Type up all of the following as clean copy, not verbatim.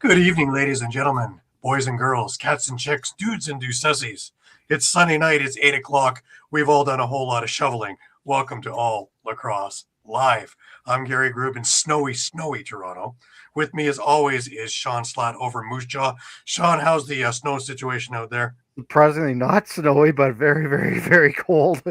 Good evening, ladies and gentlemen, boys and girls, cats and chicks, dudes and deucessies. It's Sunday night. It's 8 o'clock. We've all done a whole lot of shoveling. Welcome to All Lacrosse Live. I'm Gary Groob in snowy Toronto. With me, as always, is Shawn Slaght over in Moose Jaw. Shawn, how's the snow situation out there? Surprisingly not snowy, but very cold.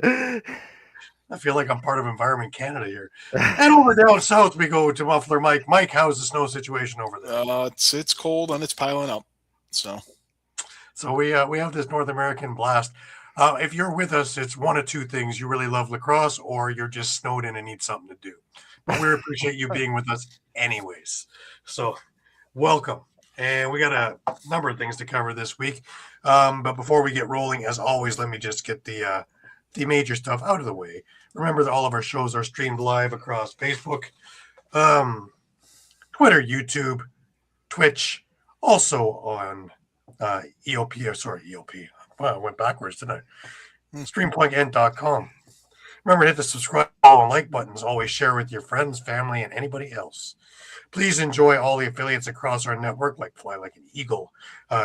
I feel like I'm part of Environment Canada here. And over down south, we go to Muffler Mike. Mike, how's the snow situation over there? It's cold and it's piling up. So we have this North American blast. If you're with us, it's one of two things: you really love lacrosse, or you're just snowed in and need something to do. But we appreciate you being with us, anyways. So welcome. And we got a number of things to cover this week. But before we get rolling, as always, let me just get the major stuff out of the way. Remember that all of our shows are streamed live across Facebook, Twitter, YouTube, Twitch, also on EOP. Wow, I went backwards, didn't I? Streampunkentertainment.com. Remember to hit the subscribe, follow, and like buttons. Always share with your friends, family, and anybody else. Please enjoy all the affiliates across our network, like Fly Like an Eagle,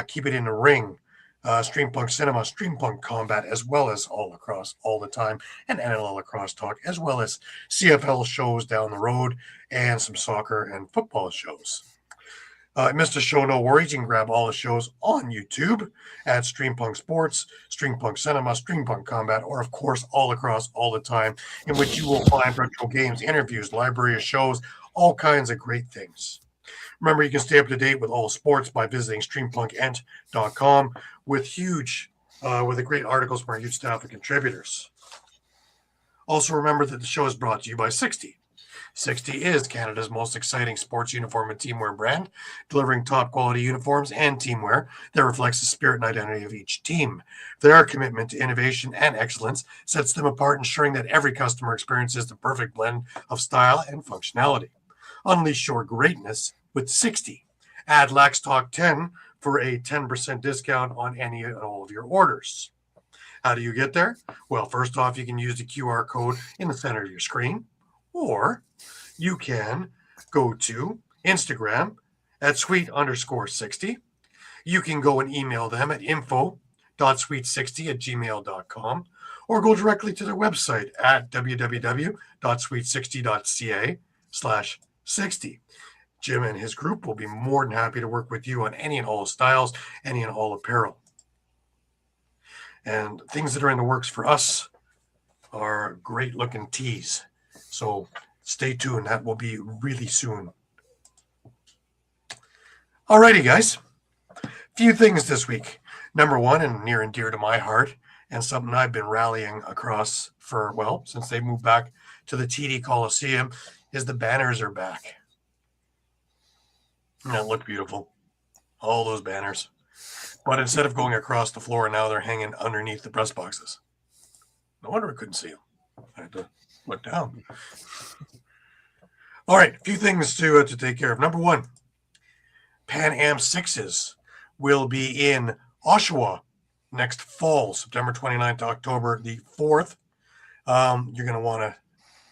Keep It in the Ring, Streampunk Cinema, Streampunk Combat, as well as All Lacrosse All the Time, and NLL Lacrosse Talk, as well as CFL shows down the road, and some soccer and football shows. Missed a show, no worries. You can grab all the shows on YouTube at Streampunk Sports, Streampunk Cinema, Streampunk Combat, or of course, All Across All the Time, in which you will find virtual games, interviews, library of shows, all kinds of great things. Remember, you can stay up to date with all sports by visiting streampunkentertainment.com with the great articles from our huge staff of contributors. Also, remember that the show is brought to you by 60. 60 is Canada's most exciting sports uniform and teamwear brand, delivering top quality uniforms and teamwear that reflects the spirit and identity of each team. Their commitment to innovation and excellence sets them apart, ensuring that every customer experiences the perfect blend of style and functionality. Unleash your greatness with 60. Add Lax Talk 10 for a 10% discount on any and all of your orders. How do you get there? Well, first off, you can use the QR code in the center of your screen, or you can go to Instagram at sweet_60. You can go and email them at info.sweet60@gmail.com, or go directly to their website at www.sweet60.ca/60. Jim and his group will be more than happy to work with you on any and all styles, any and all apparel. And things that are in the works for us are great looking tees. So stay tuned. That will be really soon. Alrighty, guys. Few things this week. Number one, and near and dear to my heart, and something I've been rallying across for, since they moved back to the TD Coliseum, is the banners are back. And that look beautiful. All those banners. But instead of going across the floor, now they're hanging underneath the press boxes. No wonder I couldn't see them. I had to look down. All right, a few things to take care of. Number one, Pan Am Sixes will be in Oshawa next fall, September 29th to October the 4th. You're going to want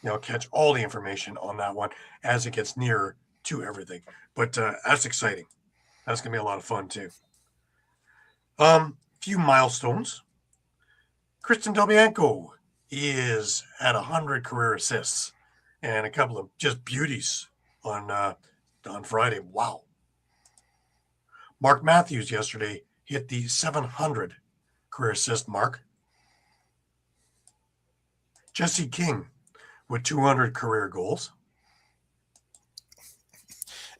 to catch all the information on that one as it gets nearer to everything. But that's exciting. That's going to be a lot of fun, too. Few milestones. Kristen Delbianco is at 100 career assists and a couple of just beauties on Friday. Wow. Mark Matthews yesterday hit the 700 career assist mark. Jesse King with 200 career goals.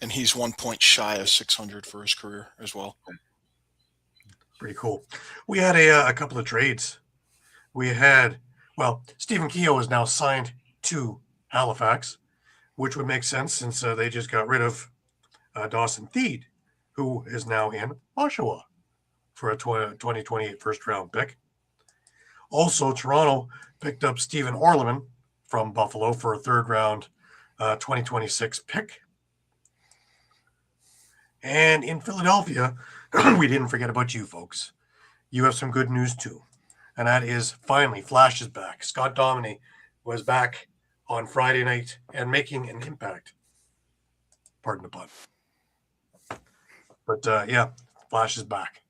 And he's 1 point shy of 600 for his career as well. Pretty cool. We had a couple of trades. We had, Stephen Keogh is now signed to Halifax, which would make sense since they just got rid of Dawson Theed, who is now in Oshawa for a 2028 first-round pick. Also, Toronto picked up Stephen Orleman from Buffalo for a third-round 2026 pick. And in Philadelphia, we didn't forget about you folks. You have some good news too. And that is finally Flash is back. Scott Dominey was back on Friday night and making an impact. Pardon the pun. But yeah, Flash is back,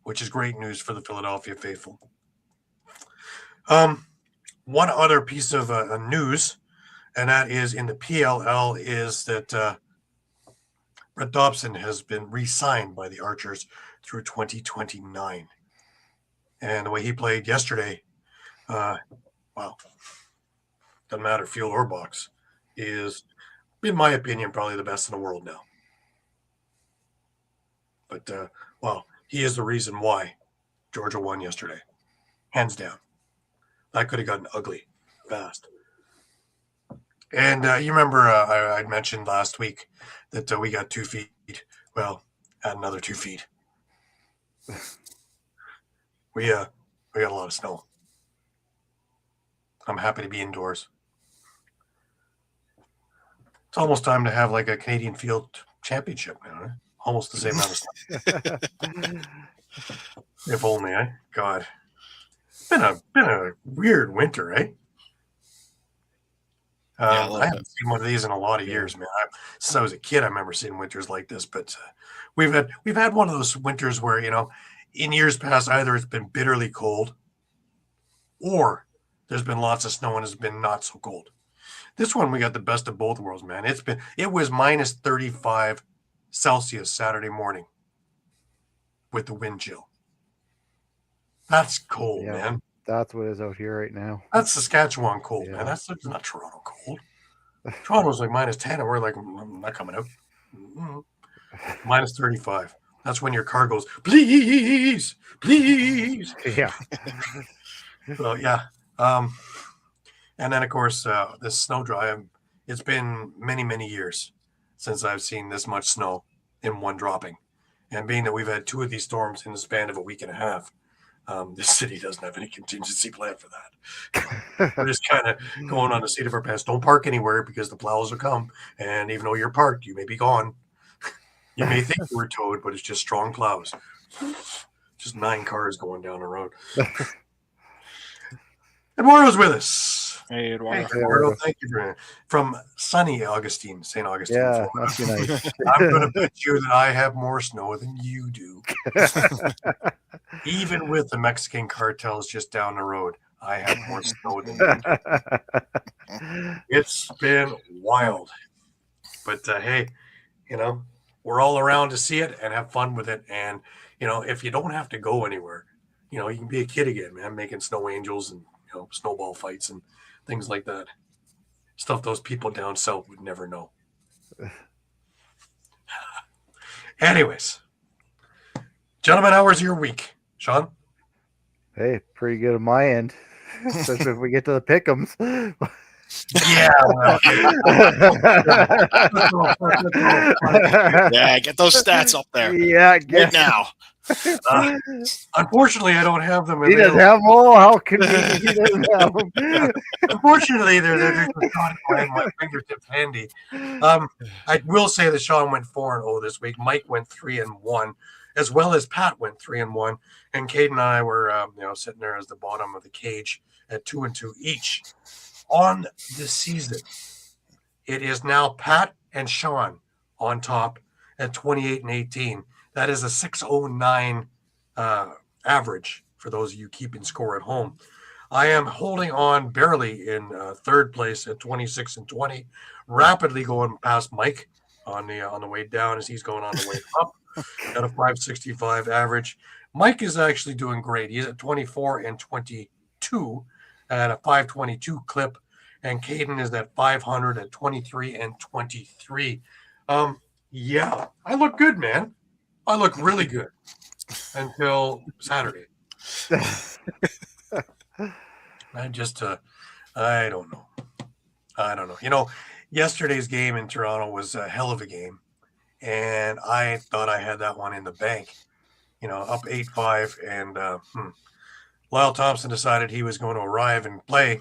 which is great news for the Philadelphia faithful. One other piece of news, and that is in the PLL, is that Brett Dobson has been re-signed by the Archers through 2029. And the way he played yesterday, wow, doesn't matter, field or box, is, in my opinion, probably the best in the world now. But, well, he is the reason why Georgia won yesterday. Hands down. That could have gotten ugly fast. And you remember I'd mentioned last week that we got 2 feet. Well, add another 2 feet. We got a lot of snow. I'm happy to be indoors. It's almost time to have like a Canadian Field Championship now, right? Almost the same amount of snow. If only, eh? God. Been a weird winter, eh? I haven't seen one of these in a lot of years, man. Since I was a kid, I remember seeing winters like this. But we've had one of those winters where, you know, in years past, either it's been bitterly cold, or there's been lots of snow and it's been not so cold. This one we got the best of both worlds, man. It was minus 35 Celsius Saturday morning with the wind chill. That's cold, man. That's what is out here right now. That's Saskatchewan cold, man. That's not Toronto cold. Toronto's like minus 10, and we're like, I'm not coming out. Minus 35. That's when your car goes, please, please. Yeah. So, yeah. And then, of course, this snow drive, it's been many, many years since I've seen this much snow in one dropping. And being that we've had 2 of these storms in the span of a week and a half, this city doesn't have any contingency plan for that. We're just kind of going on the seat of our pants. Don't park anywhere because the plows will come. And even though you're parked, you may be gone. You may think you were towed, but it's just strong plows. Just 9 cars going down the road. Eduardo's with us. Hey, Eduardo. Hey, Eduardo, thank you from sunny St. Augustine. Yeah, that's nice. I'm going to bet you that I have more snow than you do. Even with the Mexican cartels just down the road, I have more snow than you do. It's been wild. But, hey, you know, we're all around to see it and have fun with it. And, you know, if you don't have to go anywhere, you know, you can be a kid again, man, making snow angels and, you know, snowball fights and things like that. Stuff those people down south would never know. Anyways, gentlemen, how was your week? Shawn? Hey, pretty good on my end. Especially if we get to the pick'ems. Yeah. Yeah, get those stats up there. Yeah, right now. Unfortunately, I don't have them. He doesn't have them all. How convenient he doesn't have them. Unfortunately, they're not at my fingertips handy. I will say that Shawn went 4-0 this week. Mike went 3-1, as well as Pat went 3-1, and Cade and I were, sitting there as the bottom of the cage at 2-2 each. On the season, it is now Pat and Shawn on top at 28-18. That is a 609 average for those of you keeping score at home. I am holding on barely in third place at 26-20, rapidly going past Mike on the way down as he's going on the way up at a 565 average. Mike is actually doing great. He's at 24-22 at a 522 clip, and Caden is at 500 at 23-23. Yeah, I look good, man. I look really good until Saturday. I don't know. You know, yesterday's game in Toronto was a hell of a game, and I thought I had that one in the bank. You know, up 8-5, and Lyle Thompson decided he was going to arrive and play.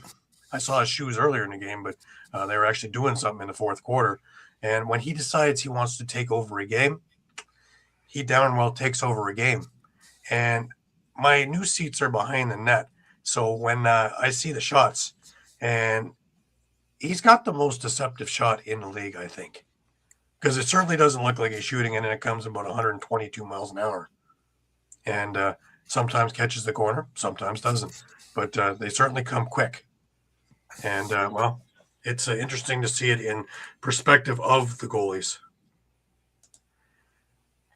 I saw his shoes earlier in the game, but they were actually doing something in the fourth quarter. And when he decides he wants to take over a game, he darn well takes over a game. And my new seats are behind the net. So when I see the shots, and he's got the most deceptive shot in the league, I think. because it certainly doesn't look like he's shooting, and then it comes about 122 miles an hour. And sometimes catches the corner, sometimes doesn't. But they certainly come quick. And, well, it's interesting to see it in perspective of the goalies.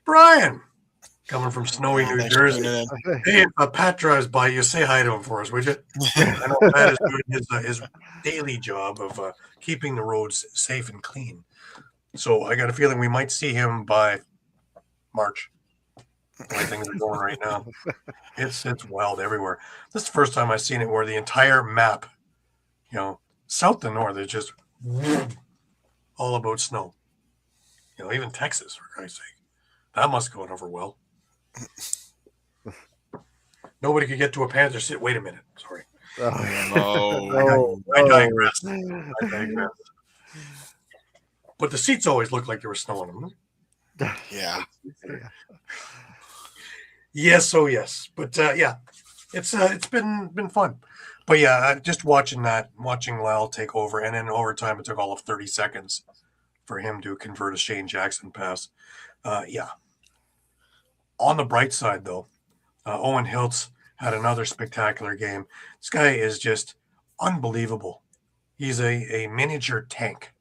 Brian, coming from snowy New Thanks for Jersey. tuning in. Hey, if Pat drives by, you say hi to him for us, would you? I know Pat is doing his daily job of keeping the roads safe and clean. So I got a feeling we might see him by March. The way things are going right now. It's wild everywhere. This is the first time I've seen it where the entire map, south to north, is just all about snow. Even Texas, for Christ's sake. That must have gone over well. Nobody could get to a Panther sit. Wait a minute. Sorry. Oh, I digress. But the seats always look like there was snow on them. yeah. Yes, oh yes. But it's been fun. But yeah, just watching Lyle take over, and then overtime it took all of 30 seconds for him to convert a Shane Jackson pass. On the bright side, though, Owen Hiltz had another spectacular game. This guy is just unbelievable. He's a miniature tank.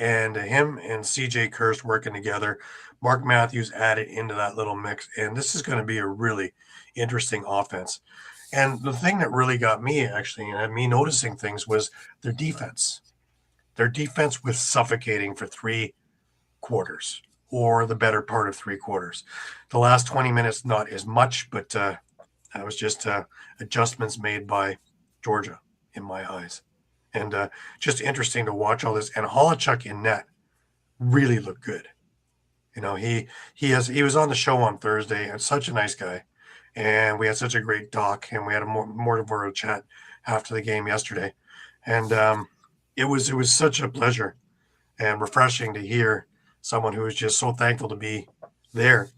And him and CJ Kirst working together, Mark Matthews added into that little mix. And this is going to be a really interesting offense. And the thing that really got me, actually, and had me noticing things, was their defense. Their defense was suffocating for 3 quarters, or the better part of 3 quarters. The last 20 minutes, not as much, but that was just adjustments made by Georgia, in my eyes. And just interesting to watch all this. And Holochuk in net really looked good. He was on the show on Thursday, and such a nice guy. And we had such a great talk, and we had a more of a chat after the game yesterday. And it was such a pleasure and refreshing to hear someone who is just so thankful to be there.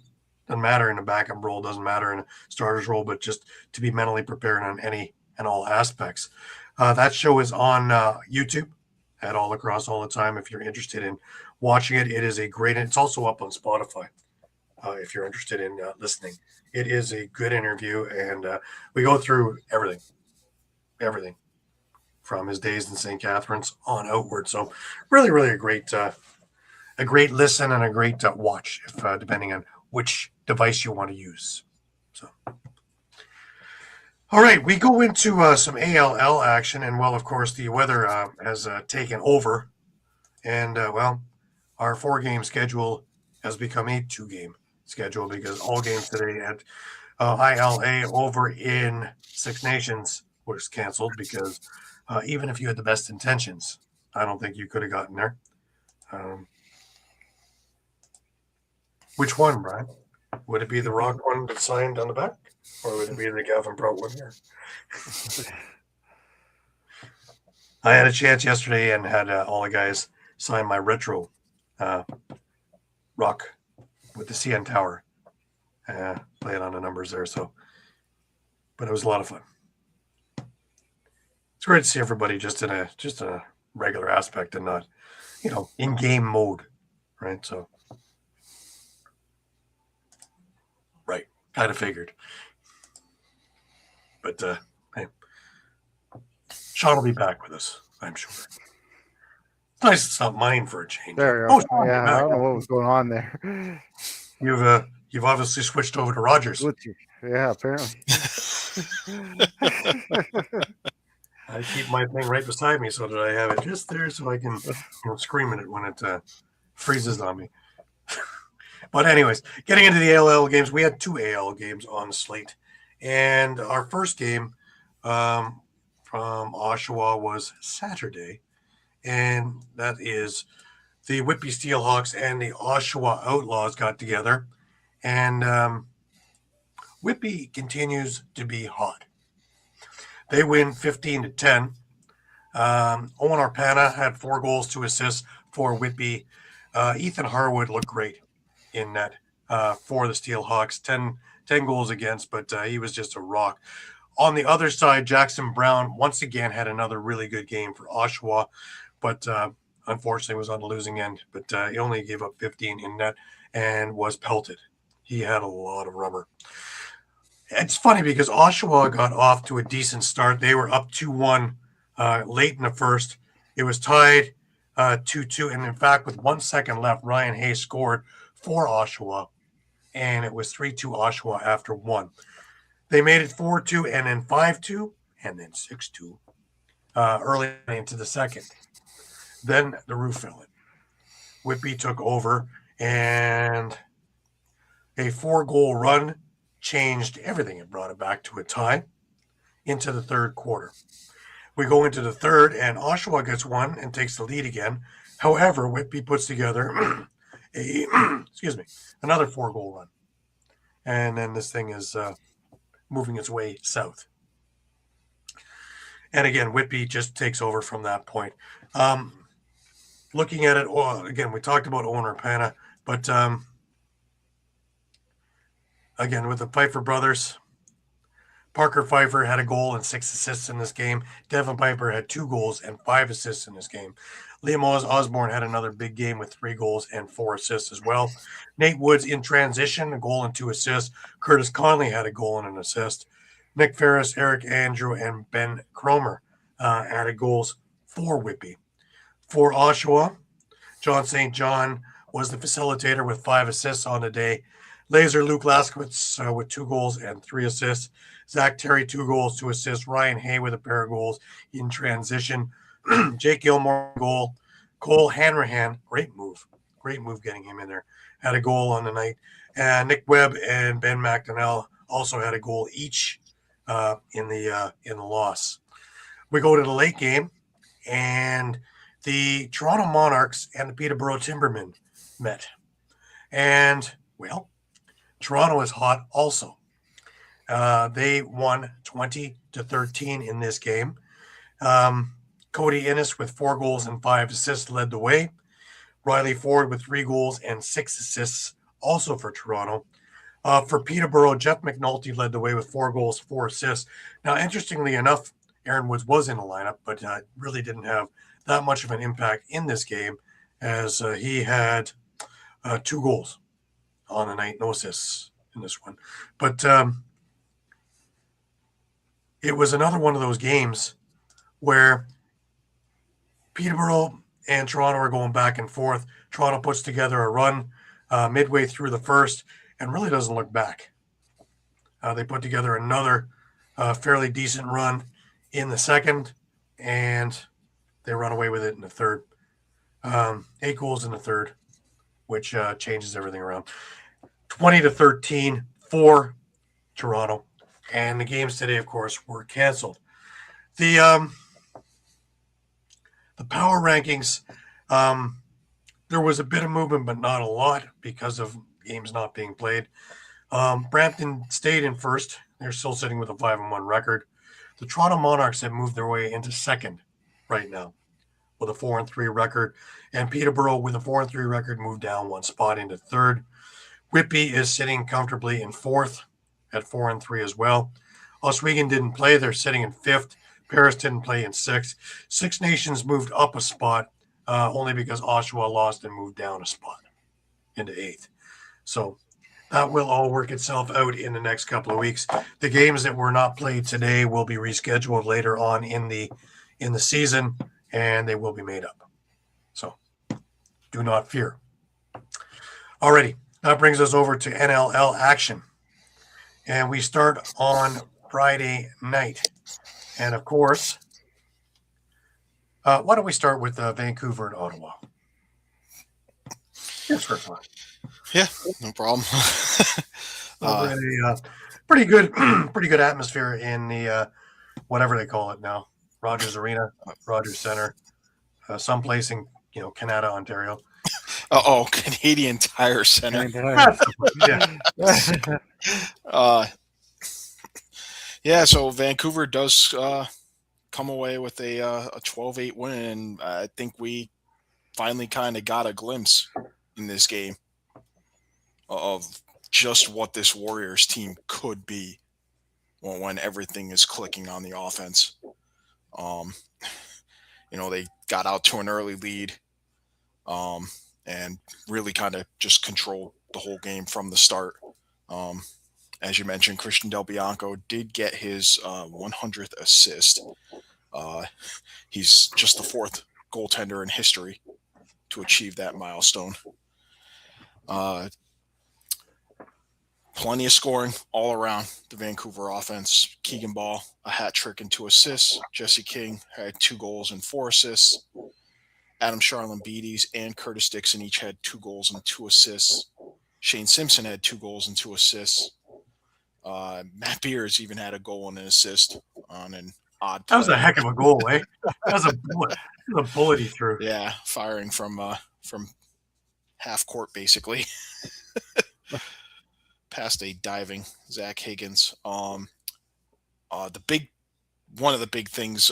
Doesn't matter in a backup role, doesn't matter in a starter's role, but just to be mentally prepared on any and all aspects. That show is on YouTube at All Lacrosse All the Time. If you're interested in watching it, it is it's also up on Spotify. If you're interested in listening, it is a good interview, and we go through everything from his days in St. Catharines on outward. So really, really a great listen and a great watch, if depending on which device you want to use. So, all right, we go into some ALL action, and well, of course, the weather has taken over, and our 4-game schedule has become a 2-game schedule because all games today at ILA over in Six Nations was canceled because even if you had the best intentions, I don't think you could have gotten there. Which one, Brian? Would it be the Rock one that signed on the back, or would it be the Gavin Prout one here? I had a chance yesterday and had all the guys sign my retro Rock with the CN Tower, playing on the numbers there. But it was a lot of fun. It's great to see everybody just in a regular aspect and not, in game mode, right? So. Right. Kind of figured. But, hey, Shawn will be back with us, I'm sure. It's nice it's not mine for a change. There you go. Yeah, I don't know what was going on there. You've obviously switched over to Rogers. Yeah, apparently. I keep my thing right beside me so that I have it just there so I can scream at it when it freezes on me. But anyways, getting into the ALL games, we had 2 AL games on the slate. And our first game from Oshawa was Saturday. And that is the Whitby Steelhawks and the Oshawa Outlaws got together. And Whitby continues to be hot. They win 15-10. Owen Arpana had 4 goals to assist for Whitby. Ethan Harwood looked great in net for the Steelhawks. 10 goals against, but he was just a rock. On the other side, Jackson Brown once again had another really good game for Oshawa, but unfortunately, was on the losing end, but he only gave up 15 in net and was pelted. He had a lot of rubber. It's funny because Oshawa got off to a decent start. They were up 2-1 late in the first. It was tied 2-2. And in fact, with 1 second left, Ryan Hayes scored for Oshawa. And it was 3-2 Oshawa after one. They made it 4-2 and then 5-2 and then 6-2 early into the second. Then the roof fell in. Whitby took over, and a 4-goal run changed everything. It brought it back to a tie into the third quarter. We go into the third, and Oshawa gets one and takes the lead again. However, Whitby puts together another 4-goal run. And then this thing is moving its way south. And again, Whitby just takes over from that point. Looking at it, again, we talked about Owner Pana, but again, with the Pfeiffer brothers, Parker Pfeiffer had a goal and 6 assists in this game. Devin Piper had 2 goals and 5 assists in this game. Liam Osborne had another big game with 3 goals and 4 assists as well. Nate Woods in transition, a goal and 2 assists. Curtis Conley had a goal and an assist. Nick Ferris, Eric Andrew, and Ben Cromer added goals for Whitby. For Oshawa, John St. John was the facilitator with 5 assists on the day. Laser Luke Laskowitz with 2 goals and 3 assists. Zach Terry, 2 goals, 2 assists. Ryan Hay with a pair of goals in transition. Jake Gilmore, goal. Cole Hanrahan, great move getting him in there, had a goal on the night. And Nick Webb and Ben McDonnell also had a goal each in the loss. We go to the late game, and the Toronto Monarchs and the Peterborough Timbermen met. And, well, Toronto is hot also. They won 20-13 in this game. Cody Innes with 4 goals and 5 assists led the way. Riley Ford with 3 goals and 6 assists also for Toronto. For Peterborough, Jeff McNulty led the way with 4 goals, 4 assists. Now, interestingly enough, Aaron Woods was in the lineup, but really didn't have that much of an impact in this game, as he had 2 goals on the night, no assists in this one. But it was another one of those games where Peterborough and Toronto are going back and forth. Toronto puts together a run midway through the first and really doesn't look back. They put together another fairly decent run in the second, and they run away with it in the third. 8 goals in the third, which changes everything around. 20-13 for Toronto. And the games today, of course, were canceled. The power rankings, there was a bit of movement, but not a lot because of games not being played. Brampton stayed in first. They're still sitting with a 5-1 record. The Toronto Monarchs have moved their way into second right now with a 4-3 record. And Peterborough, with a 4-3 record, moved down 1 spot into third. Whitby is sitting comfortably in fourth at 4-3 as well. Oswego didn't play. They're sitting in fifth. Paris didn't play in sixth. Six Nations moved up a spot only because Oshawa lost and moved down a spot into eighth. So that will all work itself out in the next couple of weeks. The games that were not played today will be rescheduled later on in the season, and they will be made up. So do not fear. Alrighty, that brings us over to NLL action. And we start on Friday night. And of course, why don't we start with Vancouver and Ottawa? Just for fun. Yeah, no problem. Pretty good atmosphere in the whatever they call it now, Rogers Arena, Rogers Center, someplace in Canada, Ontario. Canadian Tire Center. Yeah. So Vancouver does come away with a 12-8 win, and I think we finally kind of got a glimpse in this game of just what this Warriors team could be when everything is clicking on the offense. They got out to an early lead and really kind of just controlled the whole game from the start. As you mentioned, Christian Del Bianco did get his 100th assist. He's just the fourth goaltender in history to achieve that milestone. Plenty of scoring all around the Vancouver offense. Keegan Ball, a hat trick and 2 assists. Jesse King had 2 goals and 4 assists. Adam Charlambides and Curtis Dixon each had 2 goals and 2 assists. Shane Simpson had 2 goals and 2 assists. Matt Beers even had a goal and an assist on an odd play. That was a heck of a goal, eh? That was a bullet he threw. Yeah, firing from half court basically. Past a diving Zach Higgins. One of the big things,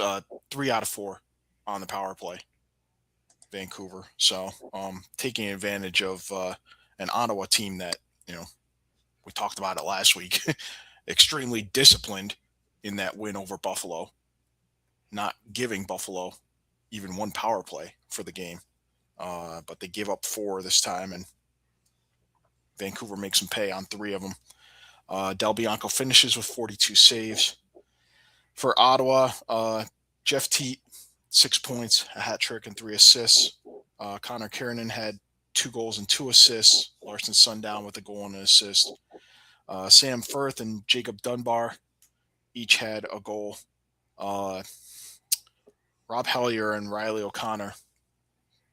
3 out of 4 on the power play, Vancouver. So taking advantage of an Ottawa team that, we talked about it last week, extremely disciplined in that win over Buffalo, not giving Buffalo even 1 power play for the game. But they gave up 4 this time, and Vancouver makes them pay on 3 of them. Del Bianco finishes with 42 saves. For Ottawa, Jeff Teat, 6 points, a hat trick, and 3 assists. Connor Kiernan had 2 goals and 2 assists. Larson Sundown with a goal and an assist. Sam Firth and Jacob Dunbar each had a goal. Rob Hellier and Riley O'Connor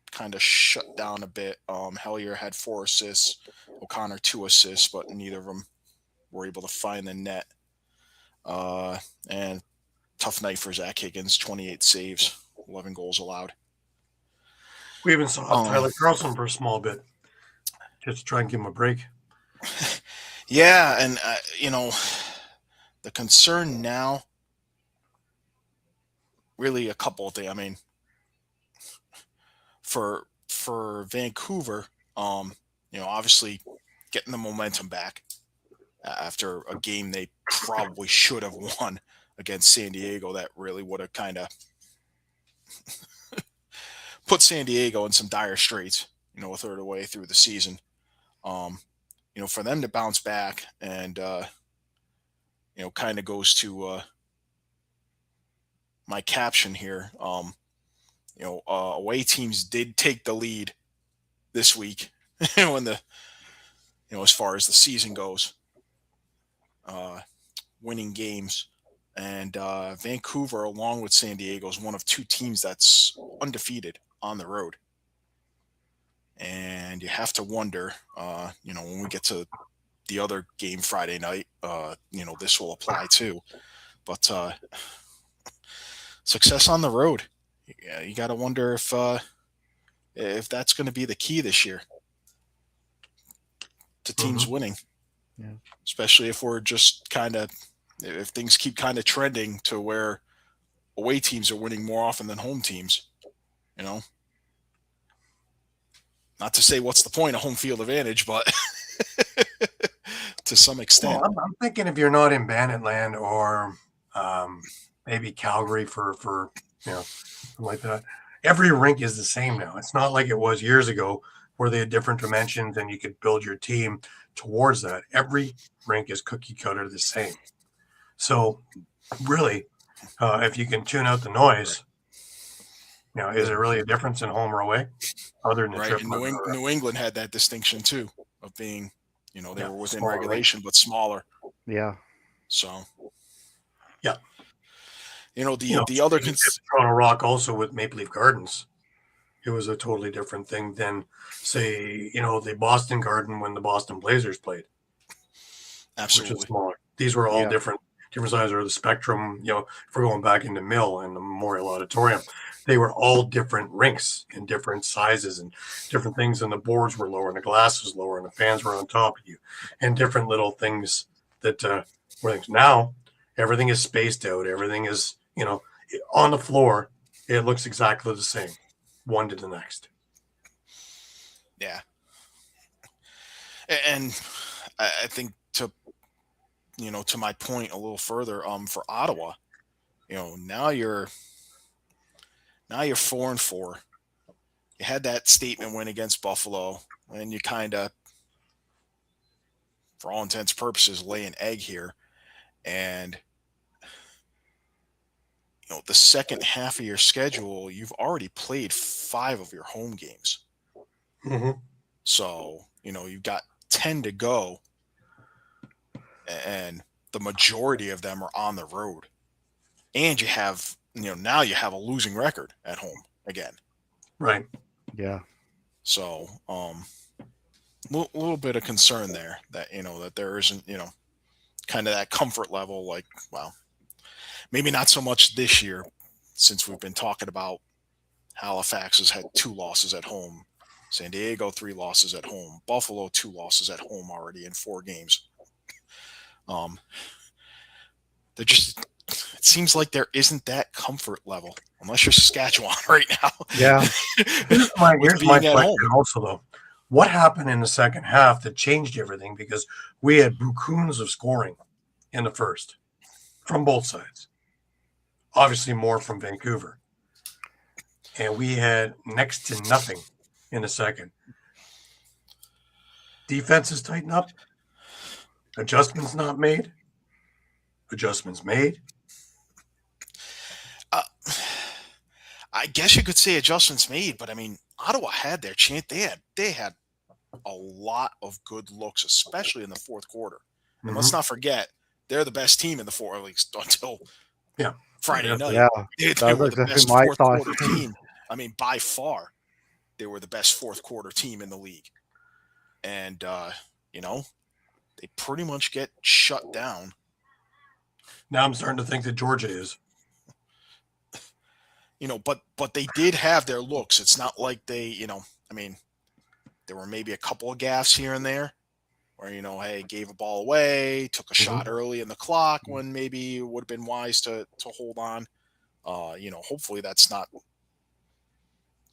kind of shut down a bit. Hellier had 4 assists, O'Connor 2 assists, but neither of them were able to find the net. And tough night for Zach Higgins, 28 saves, 11 goals allowed. We even saw Tyler Carlson for a small bit, just to try and give him a break. Yeah, and the concern now, really a couple of things. I mean, for Vancouver, obviously getting the momentum back after a game they probably should have won against San Diego, that really would have kind of put San Diego in some dire straits, a third of the way through the season. For them to bounce back and, kind of goes to my caption here. Away teams did take the lead this week when as far as the season goes, winning games. And Vancouver, along with San Diego, is one of 2 teams that's undefeated on the road. And you have to wonder, when we get to the other game Friday night, this will apply too. But success on the road, you got to wonder if that's going to be the key this year to teams winning. Yeah. Especially if we're just if things keep kind of trending to where away teams are winning more often than home teams, Not to say what's the point of home field advantage, but to some extent. Well, I'm thinking if you're not in Bandit Land or maybe Calgary for something like that, every rink is the same now. It's not like it was years ago where they had different dimensions and you could build your team towards that. Every rink is cookie cutter the same. So really, if you can tune out the noise, is there really a difference in home or away? Other than right, and New England had that distinction too of being, they were within regulation but smaller. Yeah. So, yeah, the other Toronto Rock also with Maple Leaf Gardens, it was a totally different thing than say the Boston Garden when the Boston Blazers played. Absolutely, which is smaller. These were all different sizes of the spectrum. If we're going back into Mill and the Memorial Auditorium, they were all different rinks and different sizes and different things. And the boards were lower and the glass was lower and the fans were on top of you and different little things that were things. Now everything is spaced out. Everything is, on the floor. It looks exactly the same, one to the next. Yeah. And I think to my point a little further, for Ottawa, now you're 4-4. you had that statement win against Buffalo, and you kind of, for all intents and purposes, lay an egg here. And the second half of your schedule, you've already played 5 of your home games. Mm-hmm. So, you've got 10 to go, and the majority of them are on the road. And you have, now you have a losing record at home again. Right. Yeah. So, little bit of concern there that, that there isn't, kind of that comfort level, like, well, maybe not so much this year, since we've been talking about Halifax has had 2 losses at home, San Diego 3 losses at home, Buffalo 2 losses at home already in 4 games. It seems like there isn't that comfort level, unless you're Saskatchewan right now. Yeah. Here's my question home. also, though. What happened in the second half that changed everything? Because we had bukuns of scoring in the first from both sides. Obviously more from Vancouver. And we had next to nothing in the second. Defenses tighten up. Adjustments not made. Adjustments made. I guess you could say adjustments made, but I mean, Ottawa had their chance. They had a lot of good looks, especially in the fourth quarter. And let's not forget, they're the best team in the fourth, at least until Friday night. Yeah, they were the best fourth quarter team. I mean, by far, they were the best fourth quarter team in the league. And, they pretty much get shut down. Now I'm starting to think that Georgia is. But they did have their looks. It's not like they, I mean, there were maybe a couple of gaffes here and there where, hey, gave a ball away, took a shot early in the clock when maybe it would have been wise to hold on. Hopefully that's not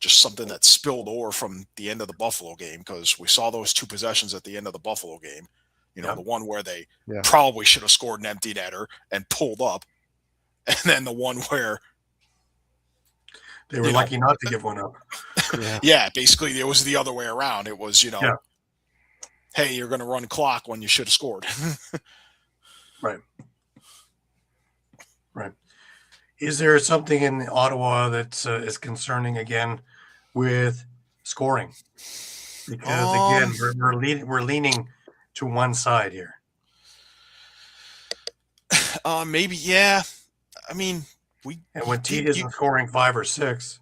just something that spilled over from the end of the Buffalo game, because we saw those 2 possessions at the end of the Buffalo game. The one where they probably should have scored an empty netter and pulled up, and then the one where they were lucky not to give one up. Yeah, basically it was the other way around. It was, hey, you're going to run clock when you should have scored. Right. Is there something in Ottawa that is concerning again with scoring? Because again, we're leaning to one side here. Maybe, yeah. I mean, when Teed isn't scoring 5 or 6,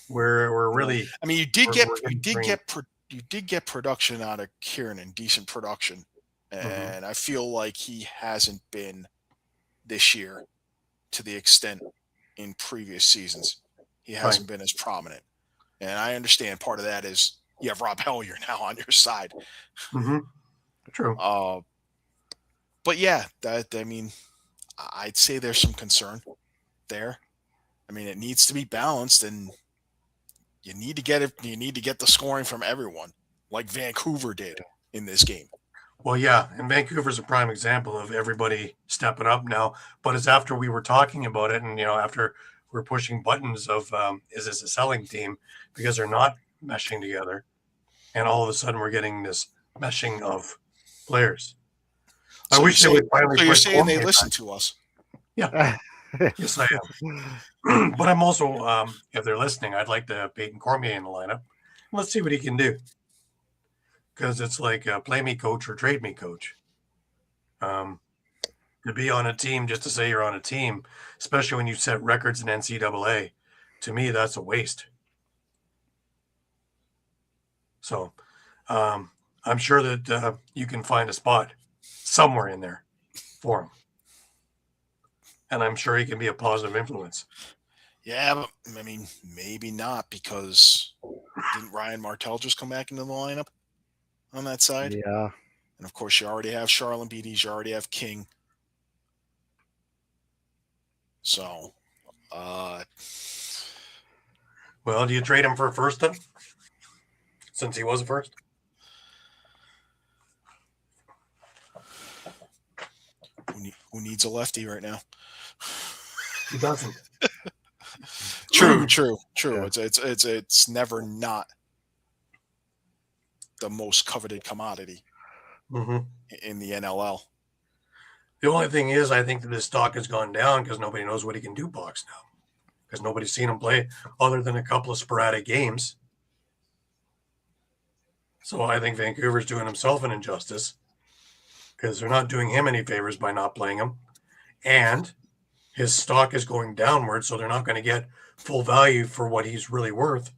we're really. I mean, you did get production out of Kieran, decent production, and I feel like he hasn't been this year to the extent in previous seasons. He hasn't been as prominent, and I understand part of that is you have Rob Hellier now on your side. Mm-hmm. True. But yeah, I'd say there's some concern there. I mean, it needs to be balanced, and you need to get it. You need to get the scoring from everyone, like Vancouver did in this game. Well, yeah, and Vancouver's a prime example of everybody stepping up now. But it's after we were talking about it, and after we're pushing buttons of is this a selling team, because they're not meshing together, and all of a sudden we're getting this meshing of players. So I wish they would finally. So you're saying they listen to us? Yeah. Yes, I am. But I'm also, if they're listening, I'd like to Peyton Cormier in the lineup. Let's see what he can do. Because it's like play me coach or trade me coach. To be on a team just to say you're on a team, especially when you set records in NCAA, to me, that's a waste. So I'm sure that you can find a spot somewhere in there for him. And I'm sure he can be a positive influence. Yeah, but I mean, maybe not, because didn't Ryan Martell just come back into the lineup on that side? Yeah. And of course, you already have Charlene Beatties, you already have King. So, well, do you trade him for a first then? Since he was a first? Who needs a lefty right now? He doesn't. True. Yeah. It's never not the most coveted commodity Mm-hmm. in the NLL. The only thing is, I think that his stock has gone down because nobody knows what he can do box now. Because nobody's seen him play other than a couple of sporadic games. So I think Vancouver's doing himself an injustice because they're not doing him any favors by not playing him. And his stock is going downward, so they're not going to get full value for what he's really worth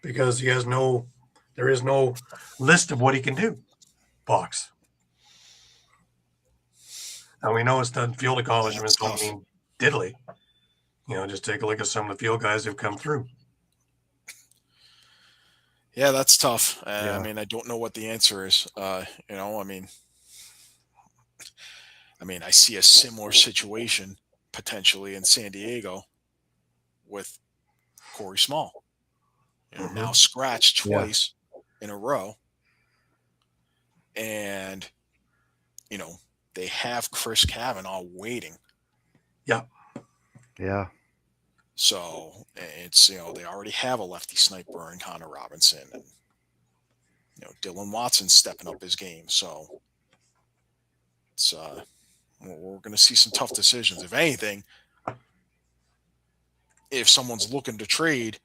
because there is no list of what he can do box. And we know it's done field accomplishments don't mean diddly. Just take a look at some of the field guys who've come through. Yeah, that's tough. Yeah. I mean, I don't know what the answer is. I see a similar situation potentially in San Diego with Corey Small. Now scratched twice in a row. And, they have Chris Kavanaugh waiting. Yeah. Yeah. So it's, they already have a lefty sniper in Connor Robinson, and, Dylan Watson's stepping up his game. So it's, we're going to see some tough decisions. If anything, if someone's looking to trade,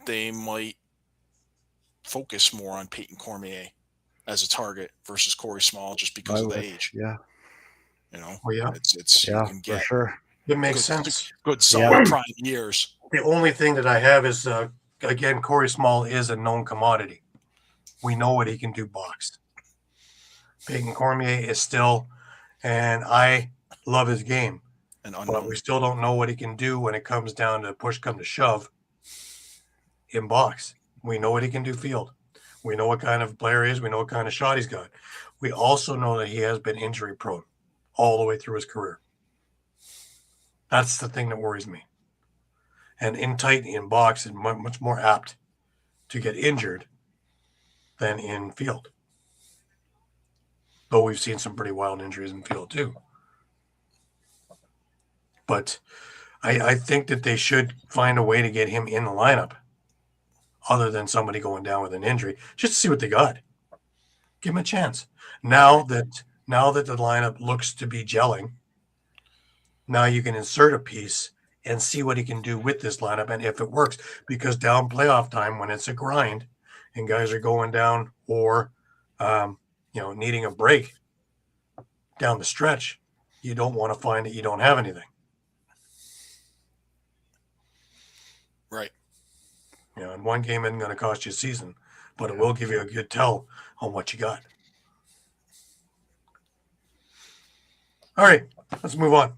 they might focus more on Peyton Cormier as a target versus Corey Small just because of the age. Yeah. It's Yeah, you can get for sure. It makes sense. Good solid prime years. The only thing that I have is, again, Corey Small is a known commodity. We know what he can do boxed. Peyton Cormier is still, and I love his game, but we still don't know what he can do when it comes down to push come to shove in box. We know what he can do field. We know what kind of player he is. We know what kind of shot he's got. We also know that he has been injury prone all the way through his career. That's the thing that worries me. And in tight in box is much more apt to get injured than in field. Though we've seen some pretty wild injuries in field too. But I think that they should find a way to get him in the lineup other than somebody going down with an injury, just to see what they got. Give him a chance. Now that the lineup looks to be gelling, now you can insert a piece and see what he can do with this lineup and if it works. Because down playoff time, when it's a grind and guys are going down or needing a break down the stretch, you don't want to find that you don't have anything. Right. And one game isn't going to cost you a season, but it will give you a good tell on what you got. All right, let's move on.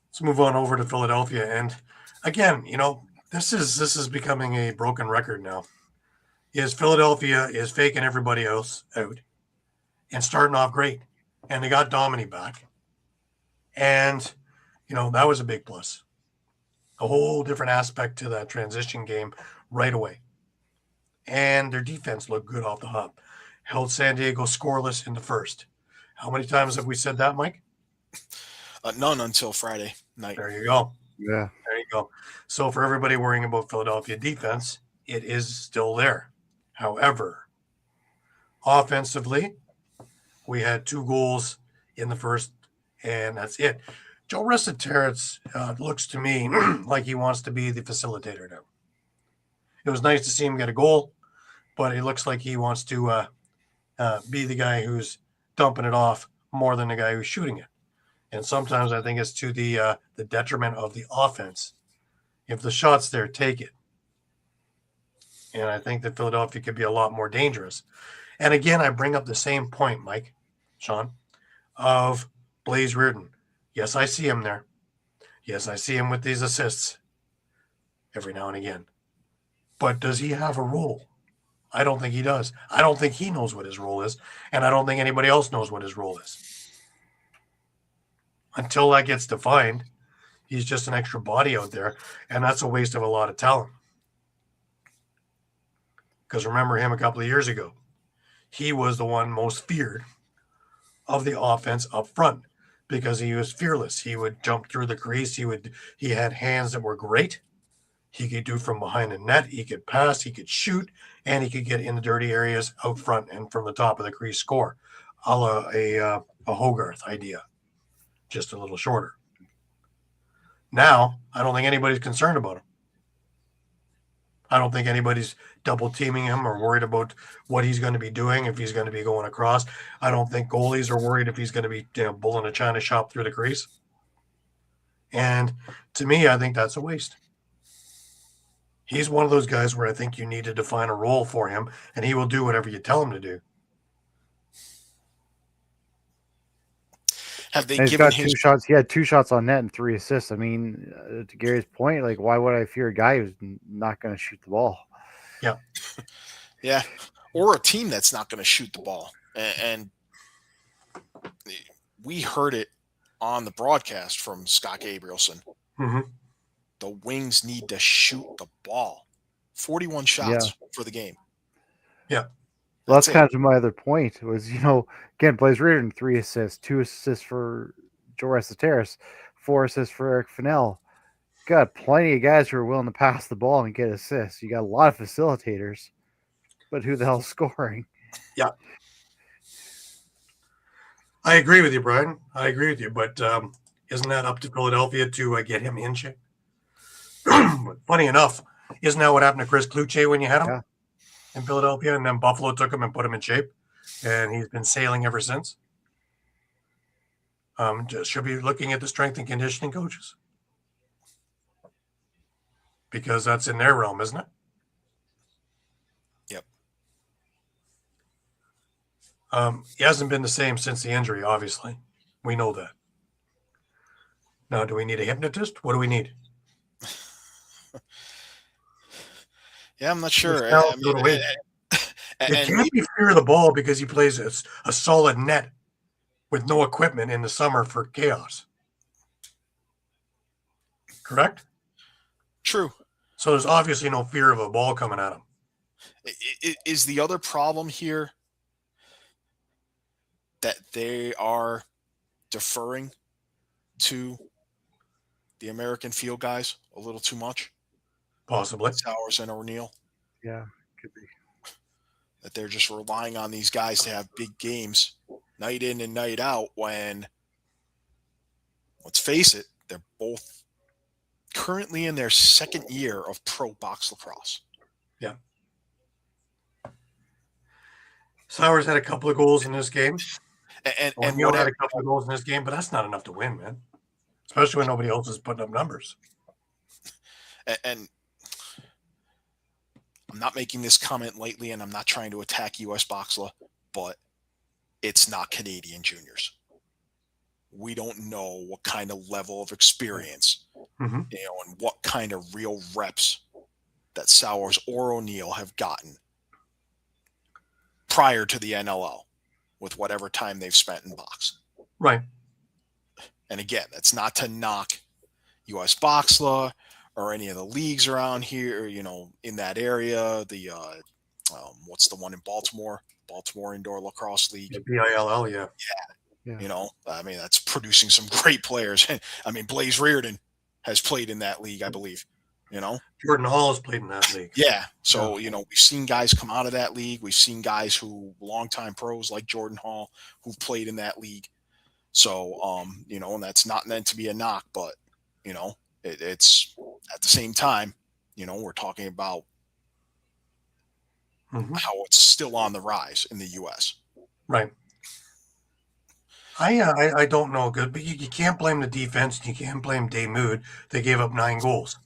Let's move on over to Philadelphia. And again, this is becoming a broken record now. Philadelphia is faking everybody else out and starting off great. And they got Domini back. And, that was a big plus. A whole different aspect to that transition game right away. And their defense looked good off the hop. Held San Diego scoreless in the first. How many times have we said that, Mike? None until Friday night. There you go. Yeah. There you go. So for everybody worrying about Philadelphia defense, it is still there. However, offensively, we had 2 goals in the first, and that's it. Joe Resetarits looks to me like he wants to be the facilitator now. It was nice to see him get a goal, but it looks like he wants to be the guy who's dumping it off more than the guy who's shooting it. And sometimes I think it's to the detriment of the offense. If the shot's there, take it. And I think that Philadelphia could be a lot more dangerous. And again, I bring up the same point, Mike, Shawn, of Blaze Reardon. Yes, I see him there. Yes, I see him with these assists every now and again. But does he have a role? I don't think he does. I don't think he knows what his role is. And I don't think anybody else knows what his role is. Until that gets defined, he's just an extra body out there, and that's a waste of a lot of talent. Because remember him a couple of years ago. He was the one most feared of the offense up front because he was fearless. He would jump through the crease. He had hands that were great, He could do from behind the net. He could pass. He could shoot, and he could get in the dirty areas out front and from the top of the crease score, a la a Hogarth idea, just a little shorter. Now, I don't think anybody's concerned about him. I don't think anybody's double teaming him or worried about what he's going to be doing if he's going to be going across. I don't think goalies are worried if he's going to be bulling a China shop through the crease. And to me, I think that's a waste. He's one of those guys where I think you need to define a role for him, and he will do whatever you tell him to do. Have they And he's given got his 2 shots? He had 2 shots on net and 3 assists. I mean, to Gary's point, like, why would I fear a guy who's not going to shoot the ball? Yeah. Yeah. Or a team that's not going to shoot the ball. And we heard it on the broadcast from Scott Gabrielson. Mm-hmm. The Wings need to shoot the ball. 41 shots for the game. Yeah. Well, that's kind of my other point was, again, Blaze Reardon, 3 assists, 2 assists for Joe Restateris, 4 assists for Eric Fennell. Got plenty of guys who are willing to pass the ball and get assists. You got a lot of facilitators, but who the hell's scoring? Yeah. I agree with you, Brian. I agree with you, but isn't that up to Philadelphia to get him in shape? Funny enough, isn't that what happened to Chris Kluche when you had him in Philadelphia, and then Buffalo took him and put him in shape, and he's been sailing ever since? Just should be looking at the strength and conditioning coaches, because that's in their realm, isn't it? Yep. He hasn't been the same since the injury, obviously. We know that. Now, do we need a hypnotist? What do we need? Yeah, I'm not sure. It can't be fear of the ball because he plays a solid net with no equipment in the summer for chaos. Correct? True. So there's obviously no fear of a ball coming at him. Is the other problem here that they are deferring to the American field guys a little too much? Possibly. Sowers and O'Neill. Yeah, could be. That they're just relying on these guys to have big games night in and night out when, let's face it, they're both currently in their second year of pro box lacrosse. Yeah. Sowers had a couple of goals in this game. And O'Neill had a couple of goals in this game, but that's not enough to win, man. Especially when nobody else is putting up numbers. And I'm not making this comment lightly, and I'm not trying to attack U.S. Boxla, but it's not Canadian juniors. We don't know what kind of level of experience, and what kind of real reps that Sowers or O'Neill have gotten prior to the NLL with whatever time they've spent in box. Right. And again, that's not to knock U.S. Boxla or any of the leagues around here, in that area. The what's the one in Baltimore? Baltimore Indoor Lacrosse League. The BILL, yeah. That's producing some great players. Blaze Reardon has played in that league, I believe. Jordan Hall has played in that league. Yeah. So, we've seen guys come out of that league. We've seen guys who longtime pros like Jordan Hall who've played in that league. So, and that's not meant to be a knock, but, it's at the same time, we're talking about how it's still on the rise in the U.S. Right. I don't know good, but you can't blame the defense. You can't blame Damoud. They gave up 9 goals.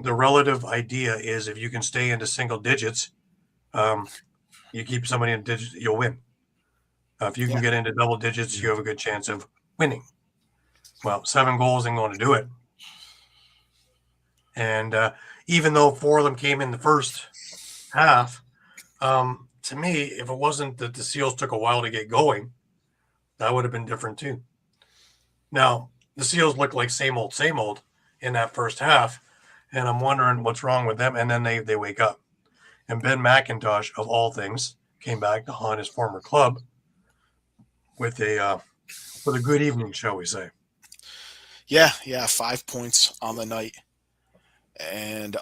The relative idea is if you can stay into single digits, you keep somebody in digits, you'll win. If you can get into double digits, you have a good chance of winning. Well, 7 goals ain't going to do it. And even though 4 of them came in the first half, to me, if it wasn't that the Seals took a while to get going, that would have been different too. Now, the Seals look like same old in that first half, and I'm wondering what's wrong with them. And then they wake up. And Ben McIntosh, of all things, came back to haunt his former club with a good evening, shall we say. Yeah, 5 points on the night. And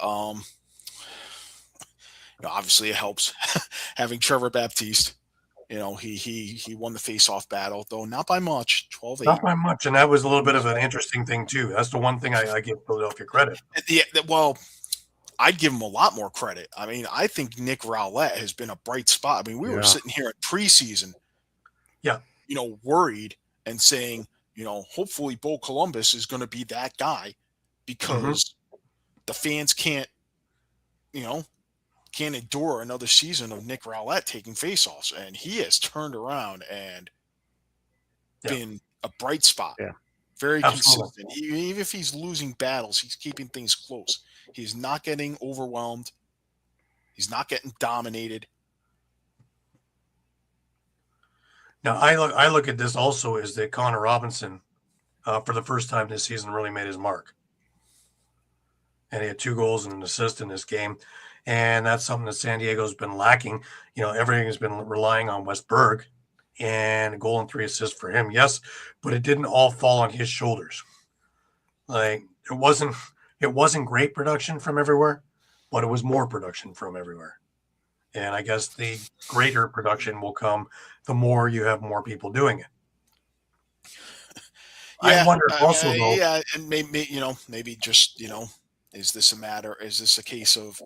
obviously it helps having Trevor Baptiste. He won the face-off battle, though not by much, 12-8. Not by much, and that was a little bit of an interesting thing too. That's the one thing I give Philadelphia credit. Well, I'd give him a lot more credit. I mean, I think Nick Rowlett has been a bright spot. I mean, we were sitting here at preseason, worried and saying, hopefully Bo Columbus is going to be that guy because the fans can't endure another season of Nick Rowlett taking faceoffs, and he has turned around and been a bright spot. Yeah. Very consistent. Even if he's losing battles, he's keeping things close. He's not getting overwhelmed. He's not getting dominated. Now, I look at this also as that Connor Robinson, for the first time this season, really made his mark. And he had 2 goals and an assist in this game. And that's something that San Diego's been lacking. Everything has been relying on Wes Berg, and a goal and 3 assists for him. Yes, but it didn't all fall on his shoulders. Like, it wasn't great production from everywhere, but it was more production from everywhere. And I guess the greater production will come the more you have more people doing it. Yeah, I wonder also, though. Yeah, and maybe just, is this a case of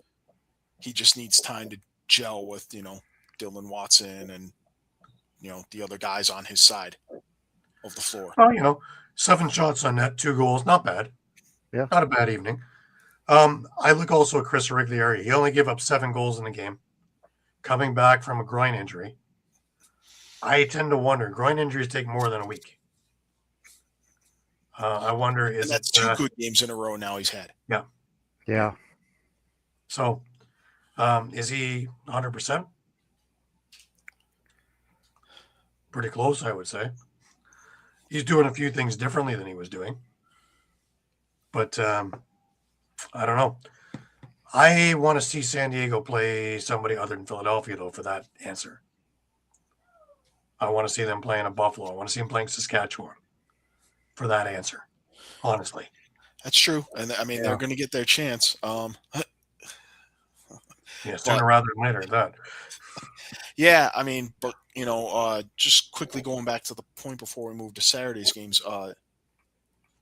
he just needs time to gel with, Dylan Watson and, the other guys on his side of the floor. Well, 7 shots on net, 2 goals, not bad. Yeah. Not a bad evening. I look also at Chris Origlieri. He only gave up 7 goals in the game, coming back from a groin injury. I tend to wonder, groin injuries take more than a week. I wonder, that's 2 good games in a row now he's had. Yeah. Yeah. So, is he 100%? Pretty close, I would say. He's doing a few things differently than he was doing. But I don't know. I want to see San Diego play somebody other than Philadelphia, though, for that answer. I want to see them playing a Buffalo. I want to see them playing Saskatchewan for that answer, honestly. That's true. And I mean, they're going to get their chance. Sooner rather than later, that. Yeah, I mean, but, just quickly going back to the point before we move to Saturday's games,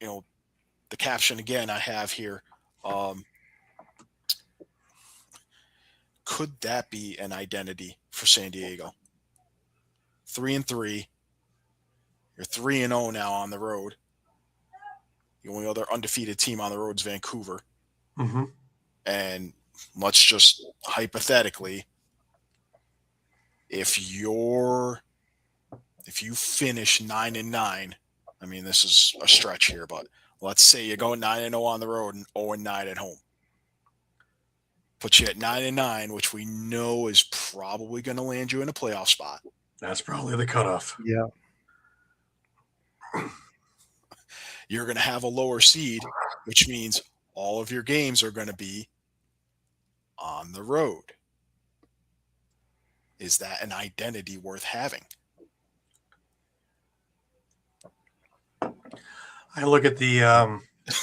the caption again I have here, could that be an identity for San Diego? 3-3. You're 3-0 now on the road. The only other undefeated team on the road is Vancouver. Mm-hmm. And let's just hypothetically, if you finish 9-9, I mean, this is a stretch here, but let's say you go 9-0 on the road and 0-9 at home. Put you at 9-9, which we know is probably going to land you in a playoff spot. That's probably the cutoff. Yeah. You're going to have a lower seed, which means all of your games are going to be on the road. Is that an identity worth having? I look at the